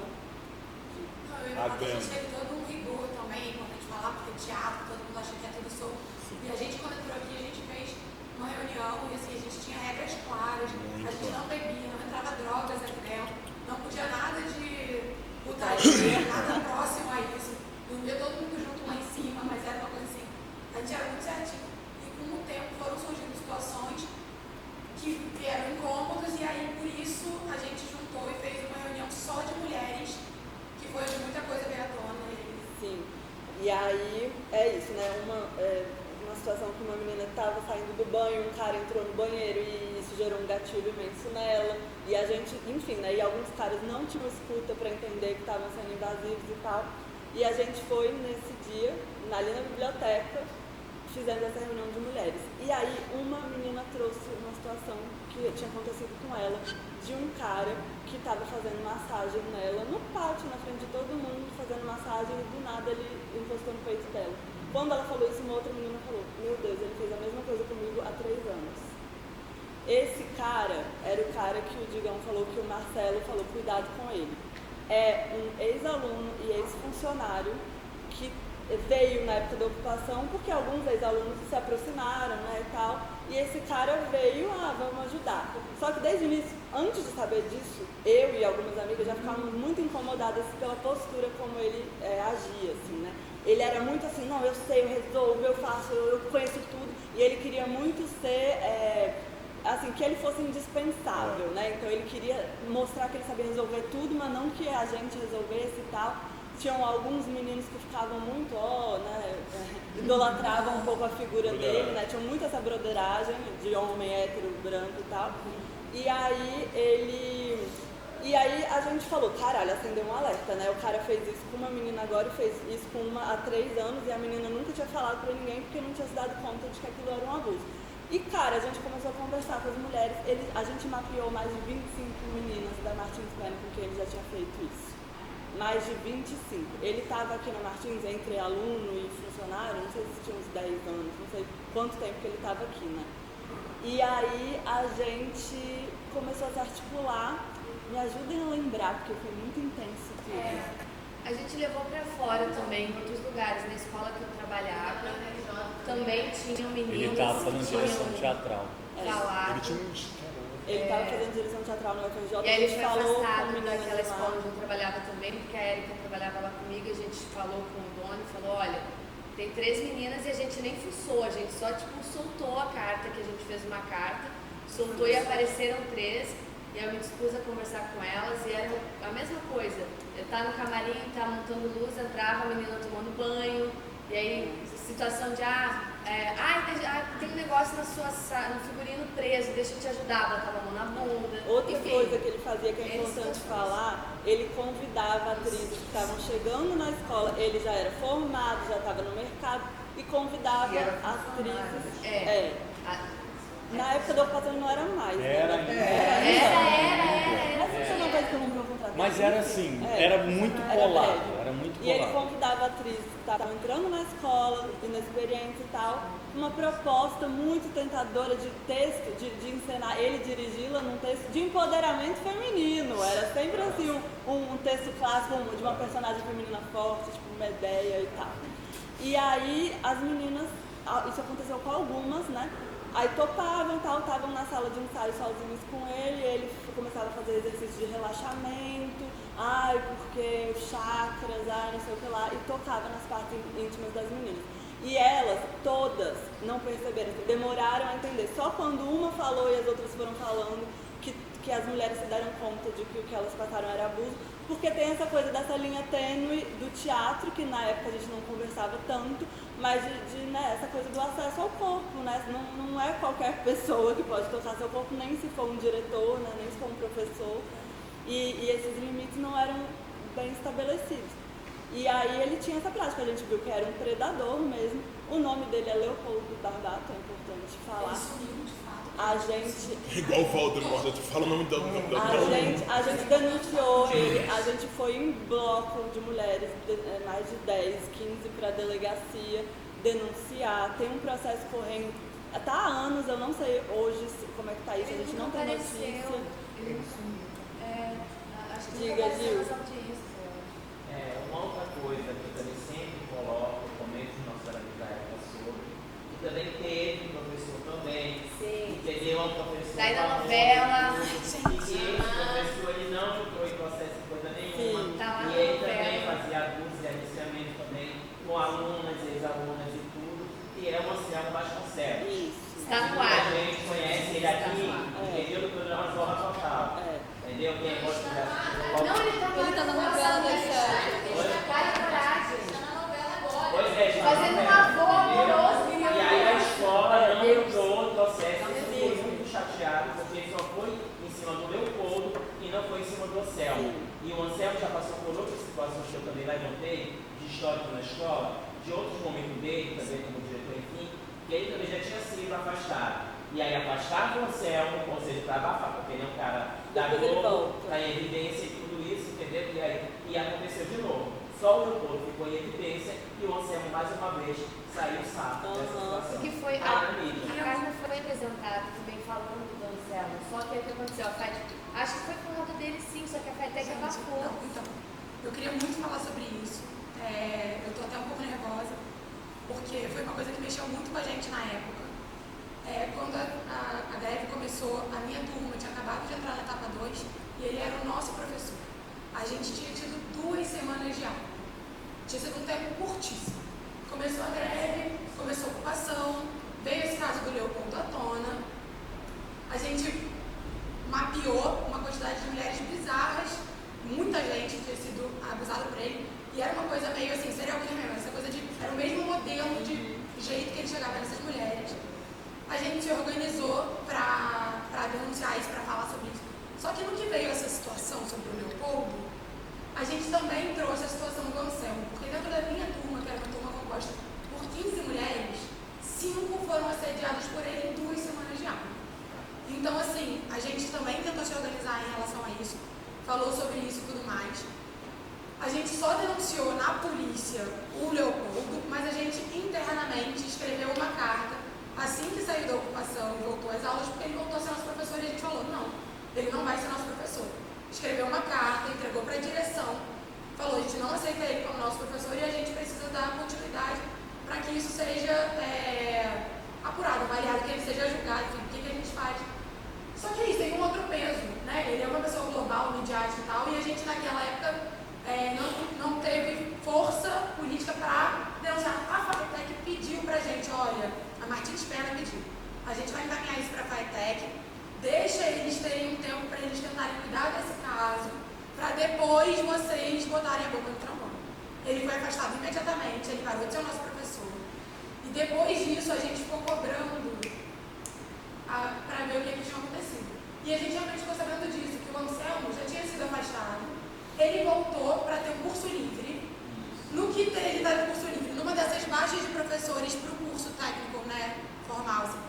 Speaker 11: A gente teve todo um rigor também, quando a gente falar, porque teatro, todo mundo acha que é tudo solto. E a gente, quando entrou aqui, a gente fez uma reunião e assim, a gente tinha regras claras, a gente não bebia, não entrava drogas aqui dentro, não podia nada de putaria, nada próximo a isso. Não via todo mundo junto lá em cima, mas era uma coisa assim, a gente era muito certinho. E com o tempo foram surgindo situações que eram incômodas e aí por isso a gente juntou e fez uma reunião só de mulheres, que foi onde muita coisa veio à tona.
Speaker 8: Sim, e aí é isso, né? Uma situação que uma menina estava saindo do banho, um cara entrou no banheiro e isso gerou um gatilho imenso nela. E a gente, enfim, né? E alguns caras não tinham escuta para entender que estavam sendo invasivos e tal. E a gente foi nesse dia, ali na biblioteca, fizendo essa reunião de mulheres. E aí uma menina trouxe uma situação que tinha acontecido com ela, de um cara que estava fazendo massagem nela, no pátio, na frente de todo mundo, fazendo massagem e do nada ele encostou no peito dela. Quando ela falou isso, uma outra menina falou, meu Deus, ele fez a mesma coisa comigo há 3 anos. Esse cara era o cara que o Digão falou, que o Marcelo falou, cuidado com ele. É um ex-aluno e ex-funcionário que veio na época da ocupação porque alguns ex-alunos se aproximaram, né, e tal, e esse cara veio, vamos ajudar. Só que desde o início, antes de saber disso, eu e algumas amigas já ficávamos muito incomodadas pela postura como ele agia, assim, né. Ele era muito assim, não, eu sei, eu resolvo, eu faço, eu conheço tudo, e ele queria muito ser, assim, que ele fosse indispensável, né, então ele queria mostrar que ele sabia resolver tudo, mas não que a gente resolvesse e tal. Tinham alguns meninos que ficavam muito, né, idolatravam um pouco a figura dele, né, tinham muito essa broderagem de homem hétero, branco e tal. E aí a gente falou, caralho, acendeu um alerta, né, o cara fez isso com uma menina agora e fez isso com uma há 3 anos e a menina nunca tinha falado pra ninguém porque não tinha se dado conta de que aquilo era um abuso. E cara, a gente começou a conversar com as mulheres, a gente mapeou mais de 25 meninas da Martins Pena com quem ele já tinha feito isso. Mais de 25. Ele estava aqui na Martins entre aluno e funcionário, não sei se tinha uns 10 anos, não sei quanto tempo que ele estava aqui, né? E aí a gente começou a se articular, me ajudem a lembrar, porque foi muito intenso tudo.
Speaker 6: A gente levou para fora também, em outros lugares, na escola que eu trabalhava, também tinham meninos.
Speaker 5: Ele estava fazendo direção teatral.
Speaker 6: Falado.
Speaker 8: Ele estava fazendo direção teatral no UFRJ.
Speaker 6: E aí ele foi afastado daquela escola onde eu trabalhava também, porque a Erika trabalhava lá comigo, a gente falou com o dono e falou, olha, tem 3 meninas e a gente nem fuçou, a gente só soltou a carta, que a gente fez uma carta, soltou e apareceram 3, e eu me dispus a conversar com elas e era a mesma coisa. Eu estava no camarim, estava montando luz, entrava a menina tomando banho, e aí situação de tem um negócio no figurino preso, deixa eu te ajudar, botava a mão na bunda.
Speaker 8: Outra coisa que ele fazia que é importante falar, ele convidava atrizes que estavam chegando na escola, ele já era formado, já estava no mercado, e convidava atrizes. Na época da ocupação não era mais.
Speaker 5: Era. Mas era assim, era muito colado,
Speaker 8: E ele convidava atrizes que estavam entrando na escola, inexperientes e tal, uma proposta muito tentadora de texto, de encenar, ele dirigi-la num texto de empoderamento feminino. Era sempre assim, um texto clássico de uma personagem feminina forte, tipo Medeia e tal. E aí as meninas, isso aconteceu com algumas, né? Aí topavam e tal, estavam na sala de ensaio sozinhos com ele começava a fazer exercício de relaxamento, porque chakras, não sei o que lá, e tocava nas partes íntimas das meninas. E elas, todas, não perceberam, demoraram a entender. Só quando uma falou e as outras foram falando que as mulheres se deram conta de que o que elas passaram era abuso, porque tem essa coisa dessa linha tênue do teatro, que na época a gente não conversava tanto, mas essa coisa do acesso ao corpo, né? Não é qualquer pessoa que pode tocar seu corpo, nem se for um diretor, né? Nem se for um professor, e esses limites não eram bem estabelecidos. E aí ele tinha essa prática, a gente viu que era um predador mesmo. O nome dele é Leopoldo Barbato, é importante falar. A gente...
Speaker 2: Igual o Voldemort, eu te falo o nome do...
Speaker 8: A gente denunciou ele, a gente foi em bloco de mulheres, mais de 10, 15 para a delegacia, denunciar, tem um processo correndo. Tá há anos, eu não sei hoje como é que tá isso, a gente não tem notícia.
Speaker 6: Acho que
Speaker 8: Diga, Gil.
Speaker 9: Uma outra coisa que eu também sempre coloco, comento no nosso trabalho da época sobre, que também teve um professor também, entendeu? Um professor
Speaker 6: daí da novela.
Speaker 9: E que esse professor ele não entrou em processo de coisa nenhuma.
Speaker 6: Tá
Speaker 9: E ele também fazia abuso e aliciamento também com alunas, ex-alunas e tudo, que é o Anselmo Vasconcelos.
Speaker 6: Isso.
Speaker 9: A gente conhece ele aqui, entendeu? Do programa Zorra Total. Entendeu? Quem gosta de assistir.
Speaker 6: Não, ele tá na novela das sete. Cara, coragem.
Speaker 9: Pois é,
Speaker 6: fazendo um avô amoroso.
Speaker 9: E aí a escola não entrou no processo, eu fiquei muito chateado, porque só foi em cima do Leopoldo e não foi em cima do Anselmo. E o Anselmo já passou por outras situações que eu também levantei, de histórico na escola, de outros momentos dele, também como diretor, enfim, que ele também já tinha sido afastado. E aí afastaram o Anselmo, ou seja, para abafar, porque ele é um cara da Globo, está em evidência e tudo isso, entendeu? E aconteceu de novo. Só o Leopoldo ficou em evidência e o Anselmo, mais uma vez, saiu sapo dessa situação.
Speaker 6: Que foi a carta foi apresentada também falando do Anselmo, só que o que aconteceu? Acho que foi por lado dele sim, só que a FATEC abafou.
Speaker 11: Então, eu queria muito falar sobre isso. Eu tô até um pouco nervosa, porque foi uma coisa que mexeu muito com a gente na época. Quando a greve começou, a minha turma tinha acabado de entrar na etapa 2 e ele era o nosso professor. A gente tinha tido 2 semanas de aula. Tinha sido um tempo curtíssimo. Começou a greve, começou a ocupação, veio esse caso do Leopoldo à tona. A gente mapeou uma quantidade de mulheres bizarras, muita gente tinha sido abusada por ele, e era uma coisa meio assim, serial killer mesmo, essa coisa era o mesmo modelo de jeito que ele chegava nessas mulheres. A gente se organizou para denunciar isso, para falar sobre isso. Só que no que veio essa situação sobre o Leopoldo, a gente também trouxe a situação do Anselmo, porque dentro da minha turma, que era uma turma composta por 15 mulheres, 5 foram assediadas por ele em 2 semanas de aula. Então, assim, a gente também tentou se organizar em relação a isso, falou sobre isso e tudo mais. A gente só denunciou na polícia o Leopoldo, mas a gente internamente escreveu uma carta assim que saiu da ocupação e voltou às aulas, porque ele voltou a ser nosso professor e a gente falou, não, ele não vai ser nosso professor. Escreveu uma carta, entregou para a direção, falou, a gente não aceita ele como nosso professor e a gente precisa dar continuidade para que isso seja apurado, avaliado, que ele seja julgado, enfim, o que a gente faz. Só que isso tem um outro peso, né? Ele é uma pessoa global, midiática e tal, e a gente naquela época não teve força política para denunciar. A FATEC pediu pra gente, olha, a Martins Pena pediu, a gente vai encaminhar isso para a FATEC, deixa eles terem um tempo para eles tentarem cuidar desse caso, para depois vocês botarem a boca no trombone. Ele foi afastado imediatamente, ele parou de ser o nosso professor. E depois disso a gente ficou cobrando para ver o que tinha acontecido. E a gente realmente ficou sabendo disso, que o Anselmo já tinha sido afastado, ele voltou para ter um curso livre. No que ele está no curso livre, numa dessas baixas de professores para o curso técnico, né, formal, assim,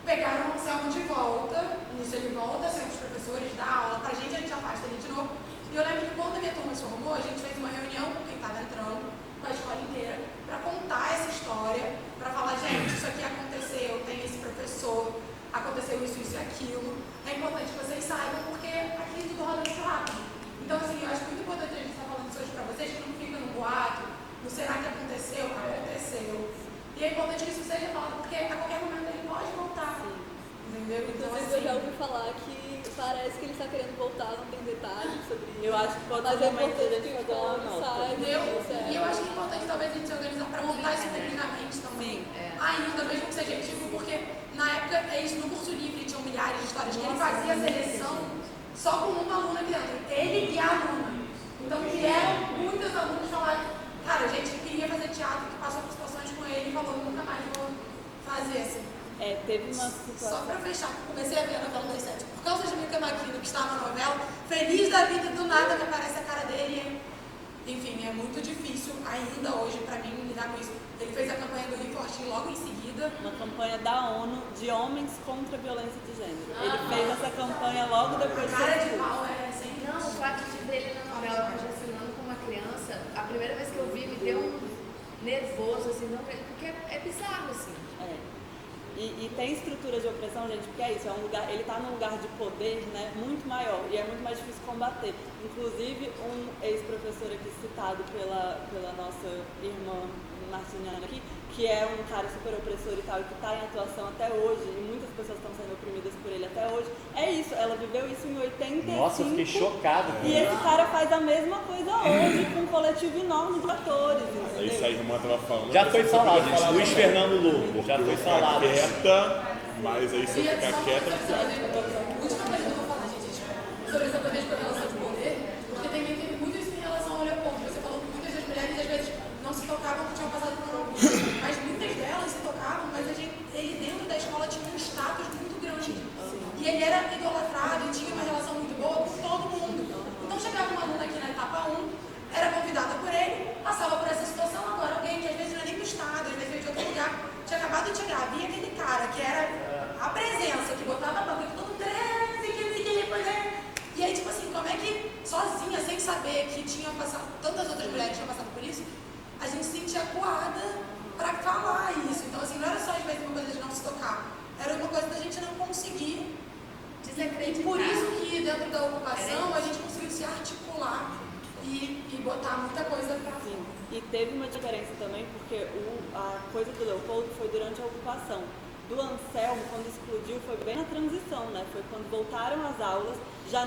Speaker 11: pegaram o Anselmo de volta, nisso ele volta, ser os professores, dá aula pra gente, a gente afasta ele de novo. E eu lembro que quando a minha turma se formou, a gente fez uma reunião com quem estava entrando, com a escola inteira, para contar essa história, para falar, gente, isso aqui aconteceu, tem esse professor, aconteceu isso e aquilo. É importante que vocês saibam, porque aqui tudo roda muito rápido. Então, assim, eu acho muito importante a gente estar falando isso hoje para vocês, que não fica no boato, no será que aconteceu? Aconteceu. E é importante que isso seja falado, porque a qualquer momento ele pode voltar. Entendeu? Então,
Speaker 3: Inclusive, eu já ouvi falar que parece que ele está querendo voltar, não tem detalhes sobre isso.
Speaker 8: Eu acho que pode ser uma importante fazer uma nota.
Speaker 11: Entendeu? E eu acho que é importante talvez a gente se organizar para montar isso publicamente também. Ainda, mesmo que seja ativo, porque na época, no curso livre tinham milhares de histórias que ele fazia a seleção só com uma aluna aqui dentro, ele e a aluna. Então vieram muitas alunas falar, cara, a gente queria fazer teatro, que passou por situações com ele e falou, nunca mais vou fazer assim.
Speaker 8: Teve uma situação.
Speaker 11: Só pra fechar, comecei a ver a novela das 7. Por causa de Mica Maquino, que estava na novela, feliz da vida, do nada me aparece a cara dele. Enfim, é muito difícil ainda hoje pra mim lidar com isso. Ele fez a campanha do Rio Forte logo em seguida.
Speaker 8: Uma campanha da ONU de homens contra a violência de gênero. Ele fez essa campanha logo depois do
Speaker 11: cara de pau sem.
Speaker 6: Não, o fato de ver ele na novela contracenando com uma criança, a primeira vez que eu vi me deu um nervoso, assim, não, porque
Speaker 8: E tem estrutura de opressão, gente, porque é isso, é um lugar, ele está num lugar de poder, né, muito maior e é muito mais difícil combater. Inclusive, um ex-professor aqui citado pela nossa irmã Martiniana aqui, que é um cara super opressor e tal, e que está em atuação até hoje, e muitas pessoas estão sendo oprimidas por ele até hoje, é isso, ela viveu isso em 85.
Speaker 5: Nossa, eu fiquei chocado.
Speaker 8: E esse cara faz a mesma coisa hoje, com um coletivo enorme de atores, entendeu?
Speaker 2: É isso aí, a irmã estava falando.
Speaker 5: Já foi falado, gente. Luiz Fernando Lobo, já foi falado.
Speaker 2: Quieta, mas aí se eu ficar quieta,
Speaker 11: A última coisa que eu vou falar, gente, sobre essa coisa de relação de poder, porque também teve muito isso em relação ao Leopoldo. Você falou que muitas das mulheres às vezes não se tocavam porque tinham passado por uma abuso, mas muitas delas se tocavam, mas ele dentro da escola tinha um status muito grande. E ele era idolatrado e tinha uma relação muito boa com todo mundo. Então chegava uma aluna aqui na etapa 1, era convidada por ele, passava por essa situação, agora alguém que às vezes não é nem do estado, às vezes veio de outro lugar, tinha acabado de chegar, vinha aquele cara que era a presença, que botava a banca, que todo mundo e aí tipo assim, como é que sozinha, sem saber que tinha passado, tantas outras mulheres tinham passado por isso, a gente se sentia acuada para falar isso. Então assim, não era só às vezes uma coisa de não se tocar, era uma coisa da gente não conseguir desacreditar. E por isso que dentro da ocupação a gente conseguiu se articular e botar muita coisa pra fora.
Speaker 8: E teve uma diferença também, porque a coisa do Leopoldo foi durante a ocupação. Do Anselmo, quando explodiu, foi bem na transição, né? Foi quando voltaram as aulas, já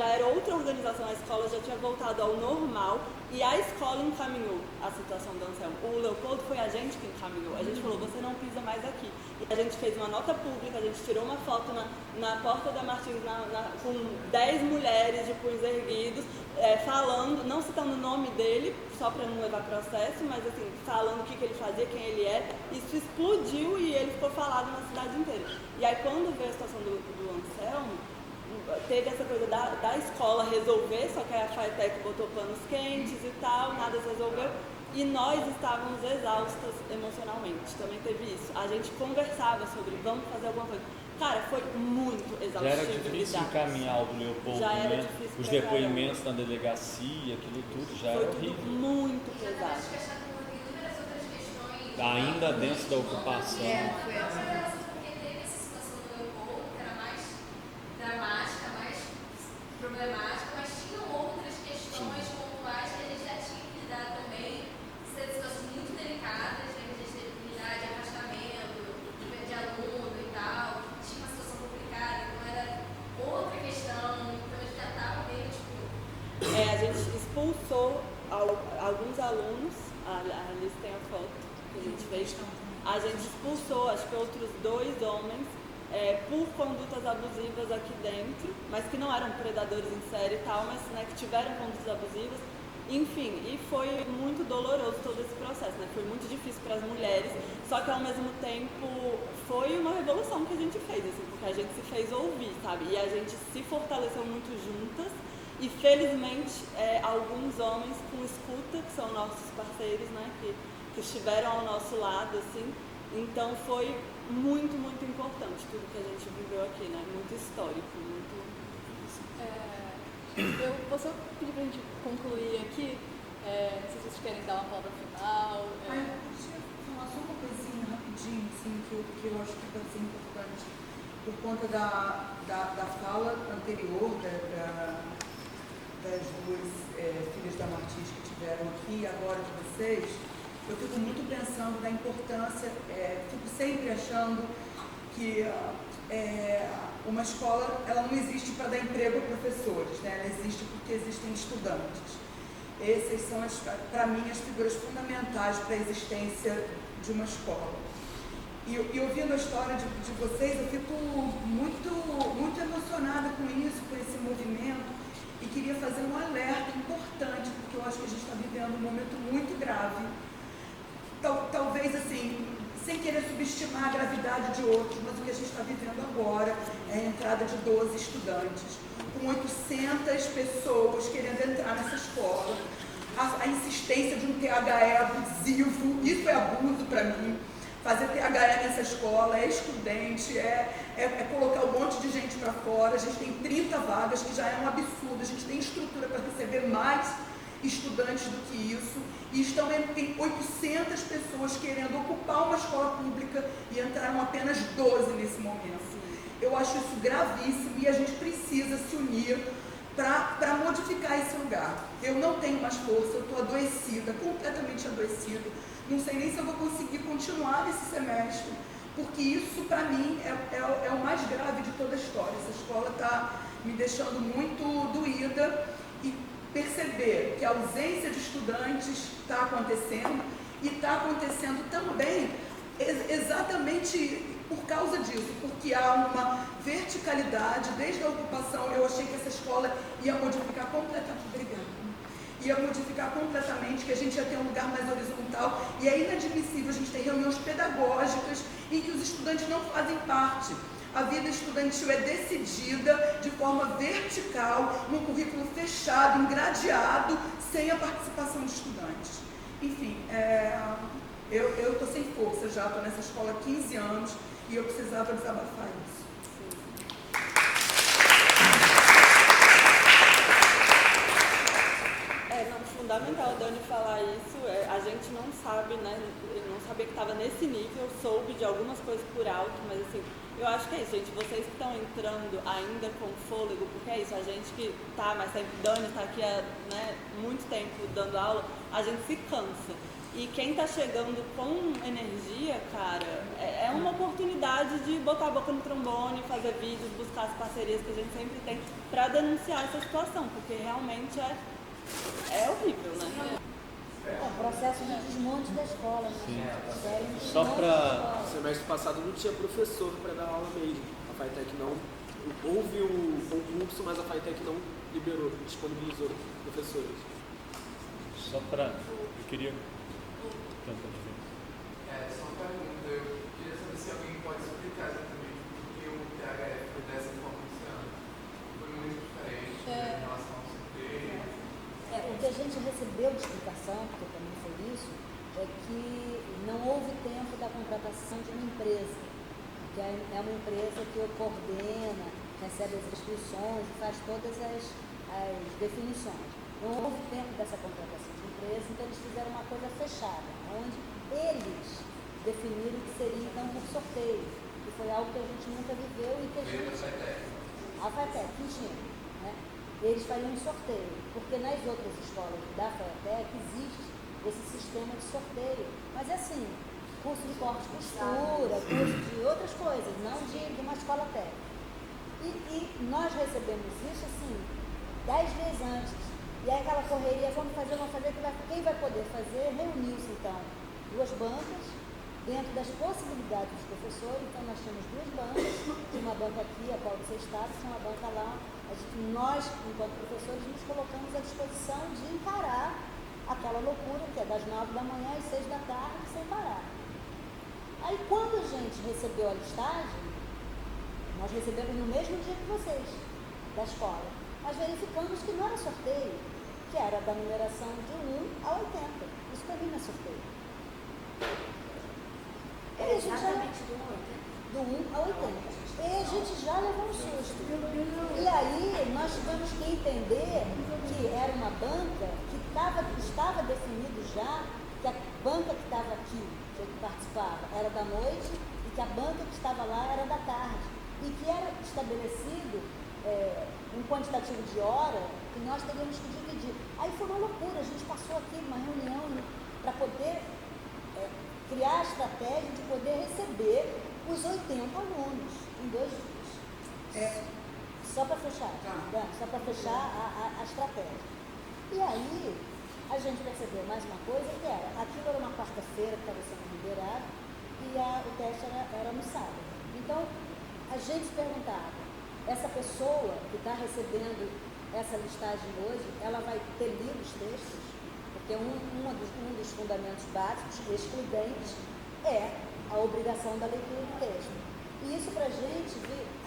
Speaker 8: era outra organização, a escola já tinha voltado ao normal e a escola encaminhou a situação do Anselmo. O Leopoldo foi a gente que encaminhou. A gente falou, você não pisa mais aqui. E a gente fez uma nota pública, a gente tirou uma foto na porta da Martins com 10 mulheres de punhos erguidos, falando, não citando o nome dele, só para não levar processo, mas assim, falando o que ele fazia, quem ele é. Isso explodiu e ele ficou falado na cidade inteira. E aí quando veio a situação do Anselmo, teve essa coisa da escola resolver, só que a FATEC botou panos quentes e tal, nada se resolveu. E nós estávamos exaustas emocionalmente, também teve isso. A gente conversava sobre, vamos fazer alguma coisa. Cara, foi muito exaustivo.
Speaker 5: Já era difícil encaminhar o do Leopoldo, né? Os depoimentos na delegacia, aquilo tudo já era horrível.
Speaker 8: Foi muito pesado.
Speaker 5: Ainda dentro da ocupação.
Speaker 7: Dramática, mais problemática, mas tinham outras questões pontuais que a gente já tinha que lidar também, situações muito delicadas, né, que a gente teve que lidar de afastamento, de aluno e tal, tinha uma situação complicada, então era outra questão, então a gente já estava meio tipo...
Speaker 8: A gente expulsou alguns alunos, a Alice tem a foto que a gente fez, a gente expulsou, acho que outros 2 homens, por condutas abusivas aqui dentro, mas que não eram predadores em série e tal, mas né, que tiveram condutas abusivas, enfim, e foi muito doloroso todo esse processo, né? Foi muito difícil para as mulheres, só que ao mesmo tempo foi uma revolução que a gente fez, assim, porque a gente se fez ouvir, sabe? E a gente se fortaleceu muito juntas e felizmente alguns homens com escuta, que são nossos parceiros, né? Que estiveram ao nosso lado, assim, então foi muito, muito importante tudo que a gente viveu aqui, né? Muito histórico, muito...
Speaker 3: Eu vou só pedir pra gente concluir aqui, não sei se vocês querem dar uma palavra final.
Speaker 10: Deixa eu falar só uma coisinha rapidinho, assim, que eu acho que pode ser importante, por conta da fala anterior das 2 filhas da Martins que tiveram aqui, agora de vocês. Eu fico muito pensando na importância, fico sempre achando que uma escola ela não existe para dar emprego a professores, né? Ela existe porque existem estudantes. Essas são, para mim, as figuras fundamentais para a existência de uma escola. E ouvindo a história de vocês, eu fico muito, muito emocionada com isso, com esse movimento, e queria fazer um alerta importante, porque eu acho que a gente está vivendo um momento muito grave. Talvez, assim, sem querer subestimar a gravidade de outros, mas o que a gente está vivendo agora é a entrada de 12 estudantes, com 800 pessoas querendo entrar nessa escola, a insistência de um THE abusivo, isso é abuso para mim. Fazer THE nessa escola é excludente, é colocar um monte de gente para fora. A gente tem 30 vagas, que já é um absurdo, a gente tem estrutura para receber mais. estudantes do que isso, e estão em 800 pessoas querendo ocupar uma escola pública e entraram apenas 12 nesse momento. Eu acho isso gravíssimo e a gente precisa se unir para modificar esse lugar. Eu não tenho mais força, eu estou adoecida, completamente adoecida. Não sei nem se eu vou conseguir continuar esse semestre, porque isso, para mim, é o mais grave de toda a história. Essa escola está me deixando muito doída, e perceber que a ausência de estudantes está acontecendo, e está acontecendo também exatamente por causa disso, porque há uma verticalidade. Desde a ocupação eu achei que essa escola ia modificar completamente, que a gente ia ter um lugar mais horizontal, e é inadmissível a gente ter reuniões pedagógicas em que os estudantes não fazem parte. A vida estudantil é decidida de forma vertical, num currículo fechado, engradeado, sem a participação de estudantes. Enfim, eu estou sem força já, estou nessa escola há 15 anos e eu precisava desabafar isso.
Speaker 8: Fundamental a Dani falar isso. A gente não sabe, né? Eu não sabia que estava nesse nível, soube de algumas coisas por alto, mas assim, eu acho que é isso, gente. Vocês que estão entrando ainda com fôlego, porque é isso, a gente que tá mais tempo, Dani está aqui há muito tempo dando aula, a gente se cansa. E quem está chegando com energia, cara, é uma oportunidade de botar a boca no trombone, fazer vídeos, buscar as parcerias que a gente sempre tem para denunciar essa situação, porque realmente é horrível, né?
Speaker 1: É um processo de desmonte da escola, né?
Speaker 5: Só para...
Speaker 4: No semestre passado não tinha professor para dar aula mesmo. A FATEC não... Houve o concurso, mas a FATEC não liberou, disponibilizou professores.
Speaker 5: Só para... Eu queria...
Speaker 12: Só uma pergunta. Eu queria saber se alguém pode explicar exatamente por que o THF foi dessa forma esse ano. Foi muito diferente em relação ao CT.
Speaker 1: O que a gente recebeu de explicação, porque também foi isso, é que não houve tempo da contratação de uma empresa, que é uma empresa que coordena, recebe as inscrições e faz todas as definições. Não houve tempo dessa contratação de empresa, então eles fizeram uma coisa fechada, onde eles definiram que seria então por sorteio, que foi algo que a gente nunca viveu e que a gente... A FATEC, Quintino, né? Eles fariam um sorteio, porque nas outras escolas da FATEC existe esse sistema de sorteio, mas é assim, curso de corte e costura, curso de outras coisas, não de uma escola técnica. E nós recebemos isso assim, 10 vezes antes. E aí aquela correria, vamos fazer, quem vai poder fazer? Reuniu-se então 2 bancas, dentro das possibilidades dos professores. Então nós tínhamos 2 bancas, tinha uma banca aqui, a qual você está, tinha uma banca lá. Nós, enquanto professores, nos colocamos à disposição de encarar aquela loucura que é das 9 da manhã às 6 da tarde, sem parar. Aí quando a gente recebeu a listagem, nós recebemos no mesmo dia que vocês, da escola. Nós verificamos que não era sorteio, que era da numeração de 1 a 80. Isso para mim não é sorteio.
Speaker 6: Exatamente
Speaker 1: do 1 a 80. E a gente já levou um susto. E aí nós tivemos que entender que era uma banca que estava definido já que a banca que estava aqui, que eu participava, era da noite e que a banca que estava lá era da tarde. E que era estabelecido um quantitativo de hora que nós teríamos que dividir. Aí foi uma loucura, a gente passou aqui numa reunião para poder criar a estratégia de poder receber os 80 alunos em 2 dias. Só para fechar, só para fechar a estratégia. E aí a gente percebeu mais uma coisa, que era, aquilo era uma quarta-feira que estava sendo liberado e o teste era no sábado. Então, a gente se perguntava, essa pessoa que está recebendo essa listagem hoje, ela vai ter lido os textos? Porque um dos fundamentos básicos, excludentes, é a obrigação da leitura do texto. E isso para a gente,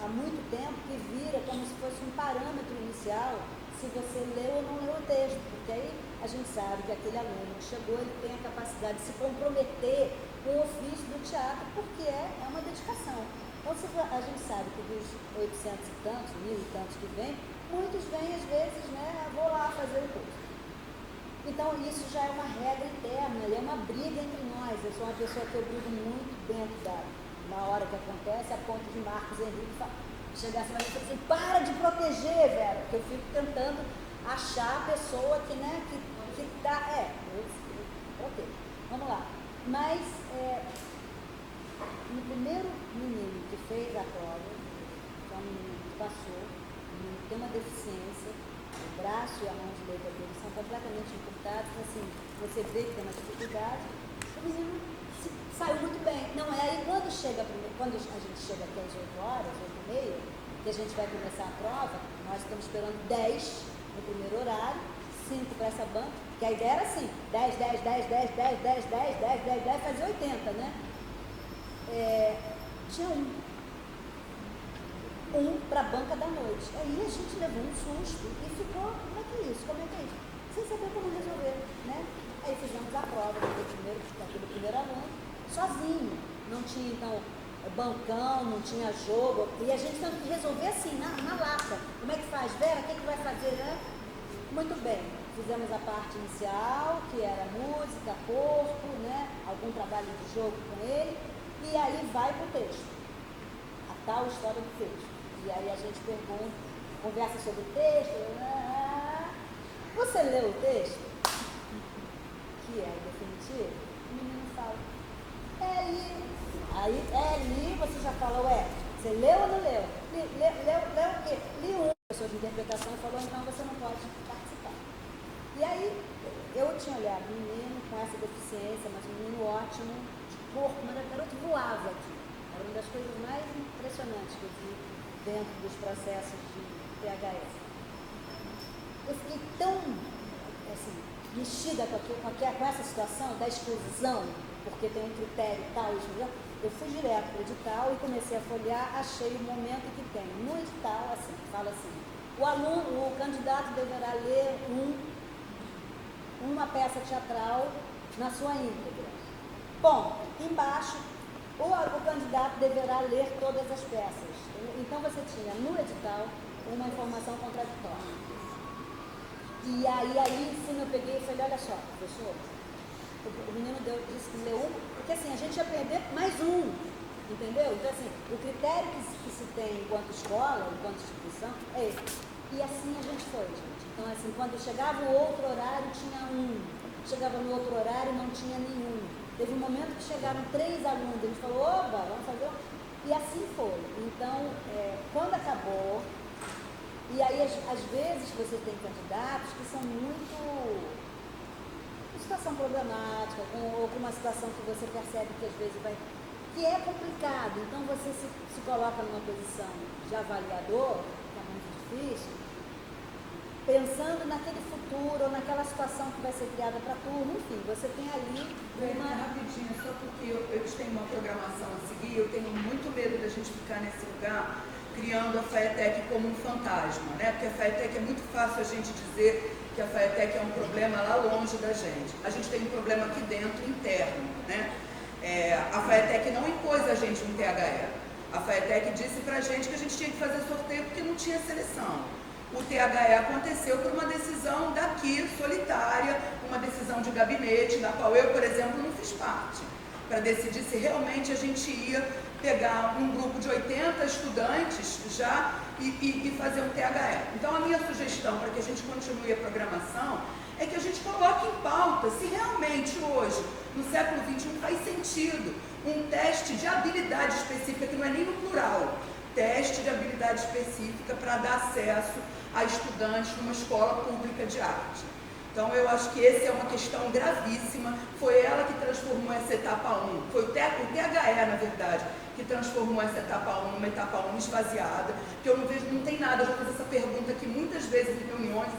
Speaker 1: há muito tempo, que vira como se fosse um parâmetro inicial, se você leu ou não leu o texto. Porque aí a gente sabe que aquele aluno que chegou, ele tem a capacidade de se comprometer com o ofício do teatro, porque é uma dedicação. Então, a gente sabe que dos 800 e tantos, 1000 e tantos que vêm, muitos vêm às vezes, vou lá fazer o curso. Então isso já é uma regra interna, é uma briga entre nós. Eu sou uma pessoa que eu brigo muito dentro na hora que acontece, a ponto de Marcos Henrique chegar assim e falar assim, para de proteger, Vera, porque eu fico tentando achar a pessoa que, né, que dá, eu protejo. Vamos lá. Mas no primeiro menino que fez a prova, que é um menino que passou, um menino que tem uma deficiência, o braço e a mão direita dele são completamente encurtados, então assim, você vê que tem uma dificuldade, o menino saiu muito bem. Não é aí quando a gente chega aqui às 8 horas, 8h30, que a gente vai começar a prova, nós estamos esperando 10 no primeiro horário, 5 para essa banca, que a ideia era assim, 10, 10, 10, 10, 10, 10, 10, 10, 10, 10, fazia 80, né? Tinha um para a banca da noite. Aí a gente levou um susto e ficou, como é que é isso? Como é que é isso? Sem saber como resolver, né? Aí fizemos a prova daquele primeiro aluno, sozinho. Não tinha, então, bancão, não tinha jogo. E a gente teve que resolver assim, na lata. Como é que faz? Vera, o que vai fazer, né? Muito bem. Fizemos a parte inicial, que era música, corpo, né? Algum trabalho de jogo com ele. E aí vai para o texto. A tal história do texto. E aí a gente pergunta, conversa sobre o texto. Você leu o texto? Que é definitivo? O menino fala, Aí, ali, você já falou, você leu ou não leu? Leu o quê? Li um. A pessoa de interpretação falou, então você não pode participar. E aí, eu tinha olhado um menino com essa deficiência, mas um menino ótimo, de corpo, mas o garoto voava aqui. Era uma das coisas mais impressionantes que eu vi dentro dos processos de PHS. Eu fiquei tão, assim, mexida com essa situação da exclusão, porque tem um critério tal, eu fui direto para o edital e comecei a folhear, achei o momento que tem. No edital, assim, fala assim, o candidato deverá ler uma peça teatral na sua íntegra. Bom, embaixo, o candidato deverá ler todas as peças. Então você tinha no edital uma informação contraditória. E aí sim eu peguei e falei, olha só, professor, o menino disse que leu porque assim, a gente ia perder mais um, entendeu? Então assim, o critério que se tem enquanto escola, enquanto instituição, é esse. E assim a gente foi, gente. Então assim, quando chegava o outro horário, tinha um. Chegava no outro horário, não tinha nenhum. Teve um momento que chegaram 3 alunos, a gente falou, oba, vamos fazer E assim foi. Então, quando acabou, e aí às vezes você tem candidatos que são muito uma situação problemática, ou com uma situação que você percebe que às vezes que é complicado. Então você se coloca numa posição de avaliador, que é muito difícil, pensando naquele futuro ou naquela situação que vai ser criada para a turma, enfim, você tem ali
Speaker 10: Rapidinho, só porque eles têm uma programação a seguir, eu tenho muito medo da gente ficar nesse lugar criando a FAETEC como um fantasma, né? Porque a FAETEC é muito fácil a gente dizer que a FAETEC é um problema lá longe da gente. A gente tem um problema aqui dentro, interno, né? A FAETEC não impôs a gente um THE. A FAETEC disse pra gente que a gente tinha que fazer sorteio porque não tinha seleção. O THE aconteceu por uma decisão daqui, solitária, uma decisão de gabinete, da qual eu, por exemplo, não fiz parte, para decidir se realmente a gente ia pegar um grupo de 80 estudantes já e fazer um THE. Então, a minha sugestão para que a gente continue a programação é que a gente coloque em pauta se realmente hoje, no século XXI, faz sentido um teste de habilidade específica, que não é nem no plural, teste de habilidade específica para dar acesso a estudantes numa escola pública de arte. Então, eu acho que essa é uma questão gravíssima. Foi ela que transformou essa etapa 1, foi o THE, na verdade, que transformou essa etapa 1 numa etapa 1 esvaziada, que eu não vejo, não tem nada, eu já fiz essa pergunta aqui muitas vezes em reuniões,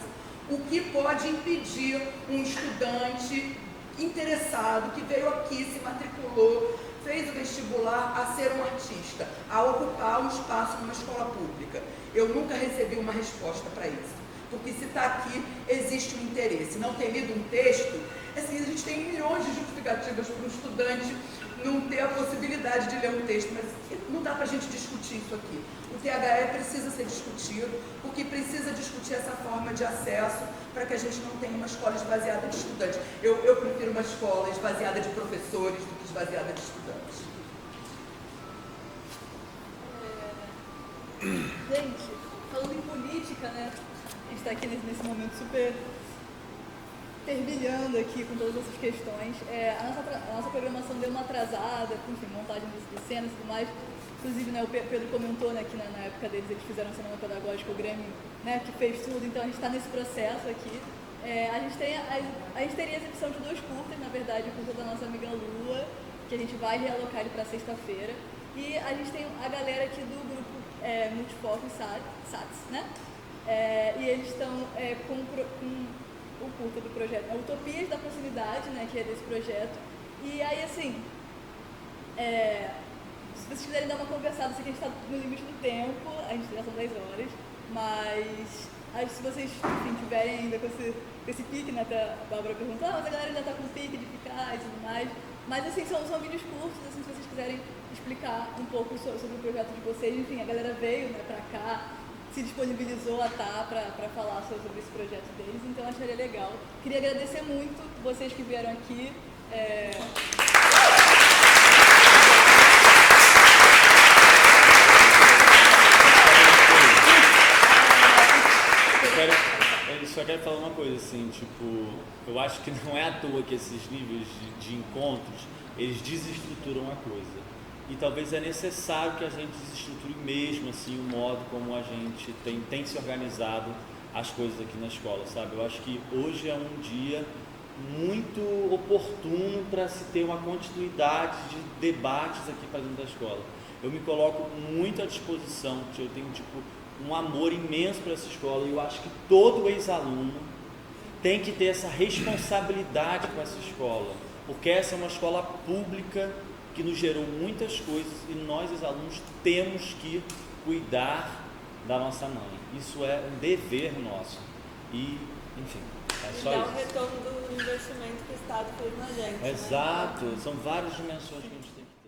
Speaker 10: o que pode impedir um estudante interessado, que veio aqui, se matriculou, fez o vestibular, a ser um artista, a ocupar um espaço numa escola pública? Eu nunca recebi uma resposta para isso. Porque se está aqui, existe um interesse. Não ter lido um texto, assim, a gente tem milhões de justificativas para um estudante não ter a possibilidade de ler um texto, mas não dá para a gente discutir isso aqui. O THE precisa ser discutido, porque precisa discutir essa forma de acesso para que a gente não tenha uma escola esvaziada de estudantes. Eu prefiro uma escola esvaziada de professores do que esvaziada de estudantes.
Speaker 3: Gente, falando em política, né? A gente está aqui nesse momento super fervilhando aqui com todas essas questões. A nossa programação deu uma atrasada, enfim, montagem de cenas e tudo mais. Inclusive, né, o Pedro comentou, né, que na época deles eles fizeram um cinema pedagógico, o Grêmio, né, que fez tudo, então a gente está nesse processo aqui. A gente teria a exibição de 2 curtas, na verdade, o curta da nossa amiga Lua, que a gente vai realocar ele para sexta-feira. E a gente tem a galera aqui do grupo Multifoco SATS, né? E eles estão com o curta do projeto Utopias da Proximidade, né, que é desse projeto. E aí, assim, se vocês quiserem dar uma conversada, sei que a gente está no limite do tempo, a gente já são 10 horas, mas se vocês, enfim, tiverem ainda com esse pique, né, até a Bárbara perguntou, mas a galera ainda está com pique de ficar e tudo mais, mas assim, são vídeos curtos, assim, se vocês quiserem explicar um pouco sobre o projeto de vocês, enfim, a galera veio, né, para cá, se disponibilizou a estar para falar sobre esse projeto deles, então acharia legal. Queria agradecer muito vocês que vieram aqui.
Speaker 5: Eu só quero falar uma coisa, assim, tipo, eu acho que não é à toa que esses níveis de encontros, eles desestruturam a coisa. E talvez é necessário que a gente desestruture mesmo, assim, o modo como a gente tem se organizado as coisas aqui na escola, sabe? Eu acho que hoje é um dia muito oportuno para se ter uma continuidade de debates aqui para dentro da escola. Eu me coloco muito à disposição, eu tenho, tipo, um amor imenso para essa escola, e eu acho que todo ex-aluno tem que ter essa responsabilidade com essa escola, porque essa é uma escola pública que nos gerou muitas coisas e nós, ex-alunos, temos que cuidar da nossa mãe. Isso é um dever nosso. E, enfim, é só
Speaker 8: isso. E
Speaker 5: dá
Speaker 8: um retorno do investimento que o Estado fez na gente.
Speaker 5: Exato,
Speaker 8: né?
Speaker 5: São várias dimensões que a gente tem que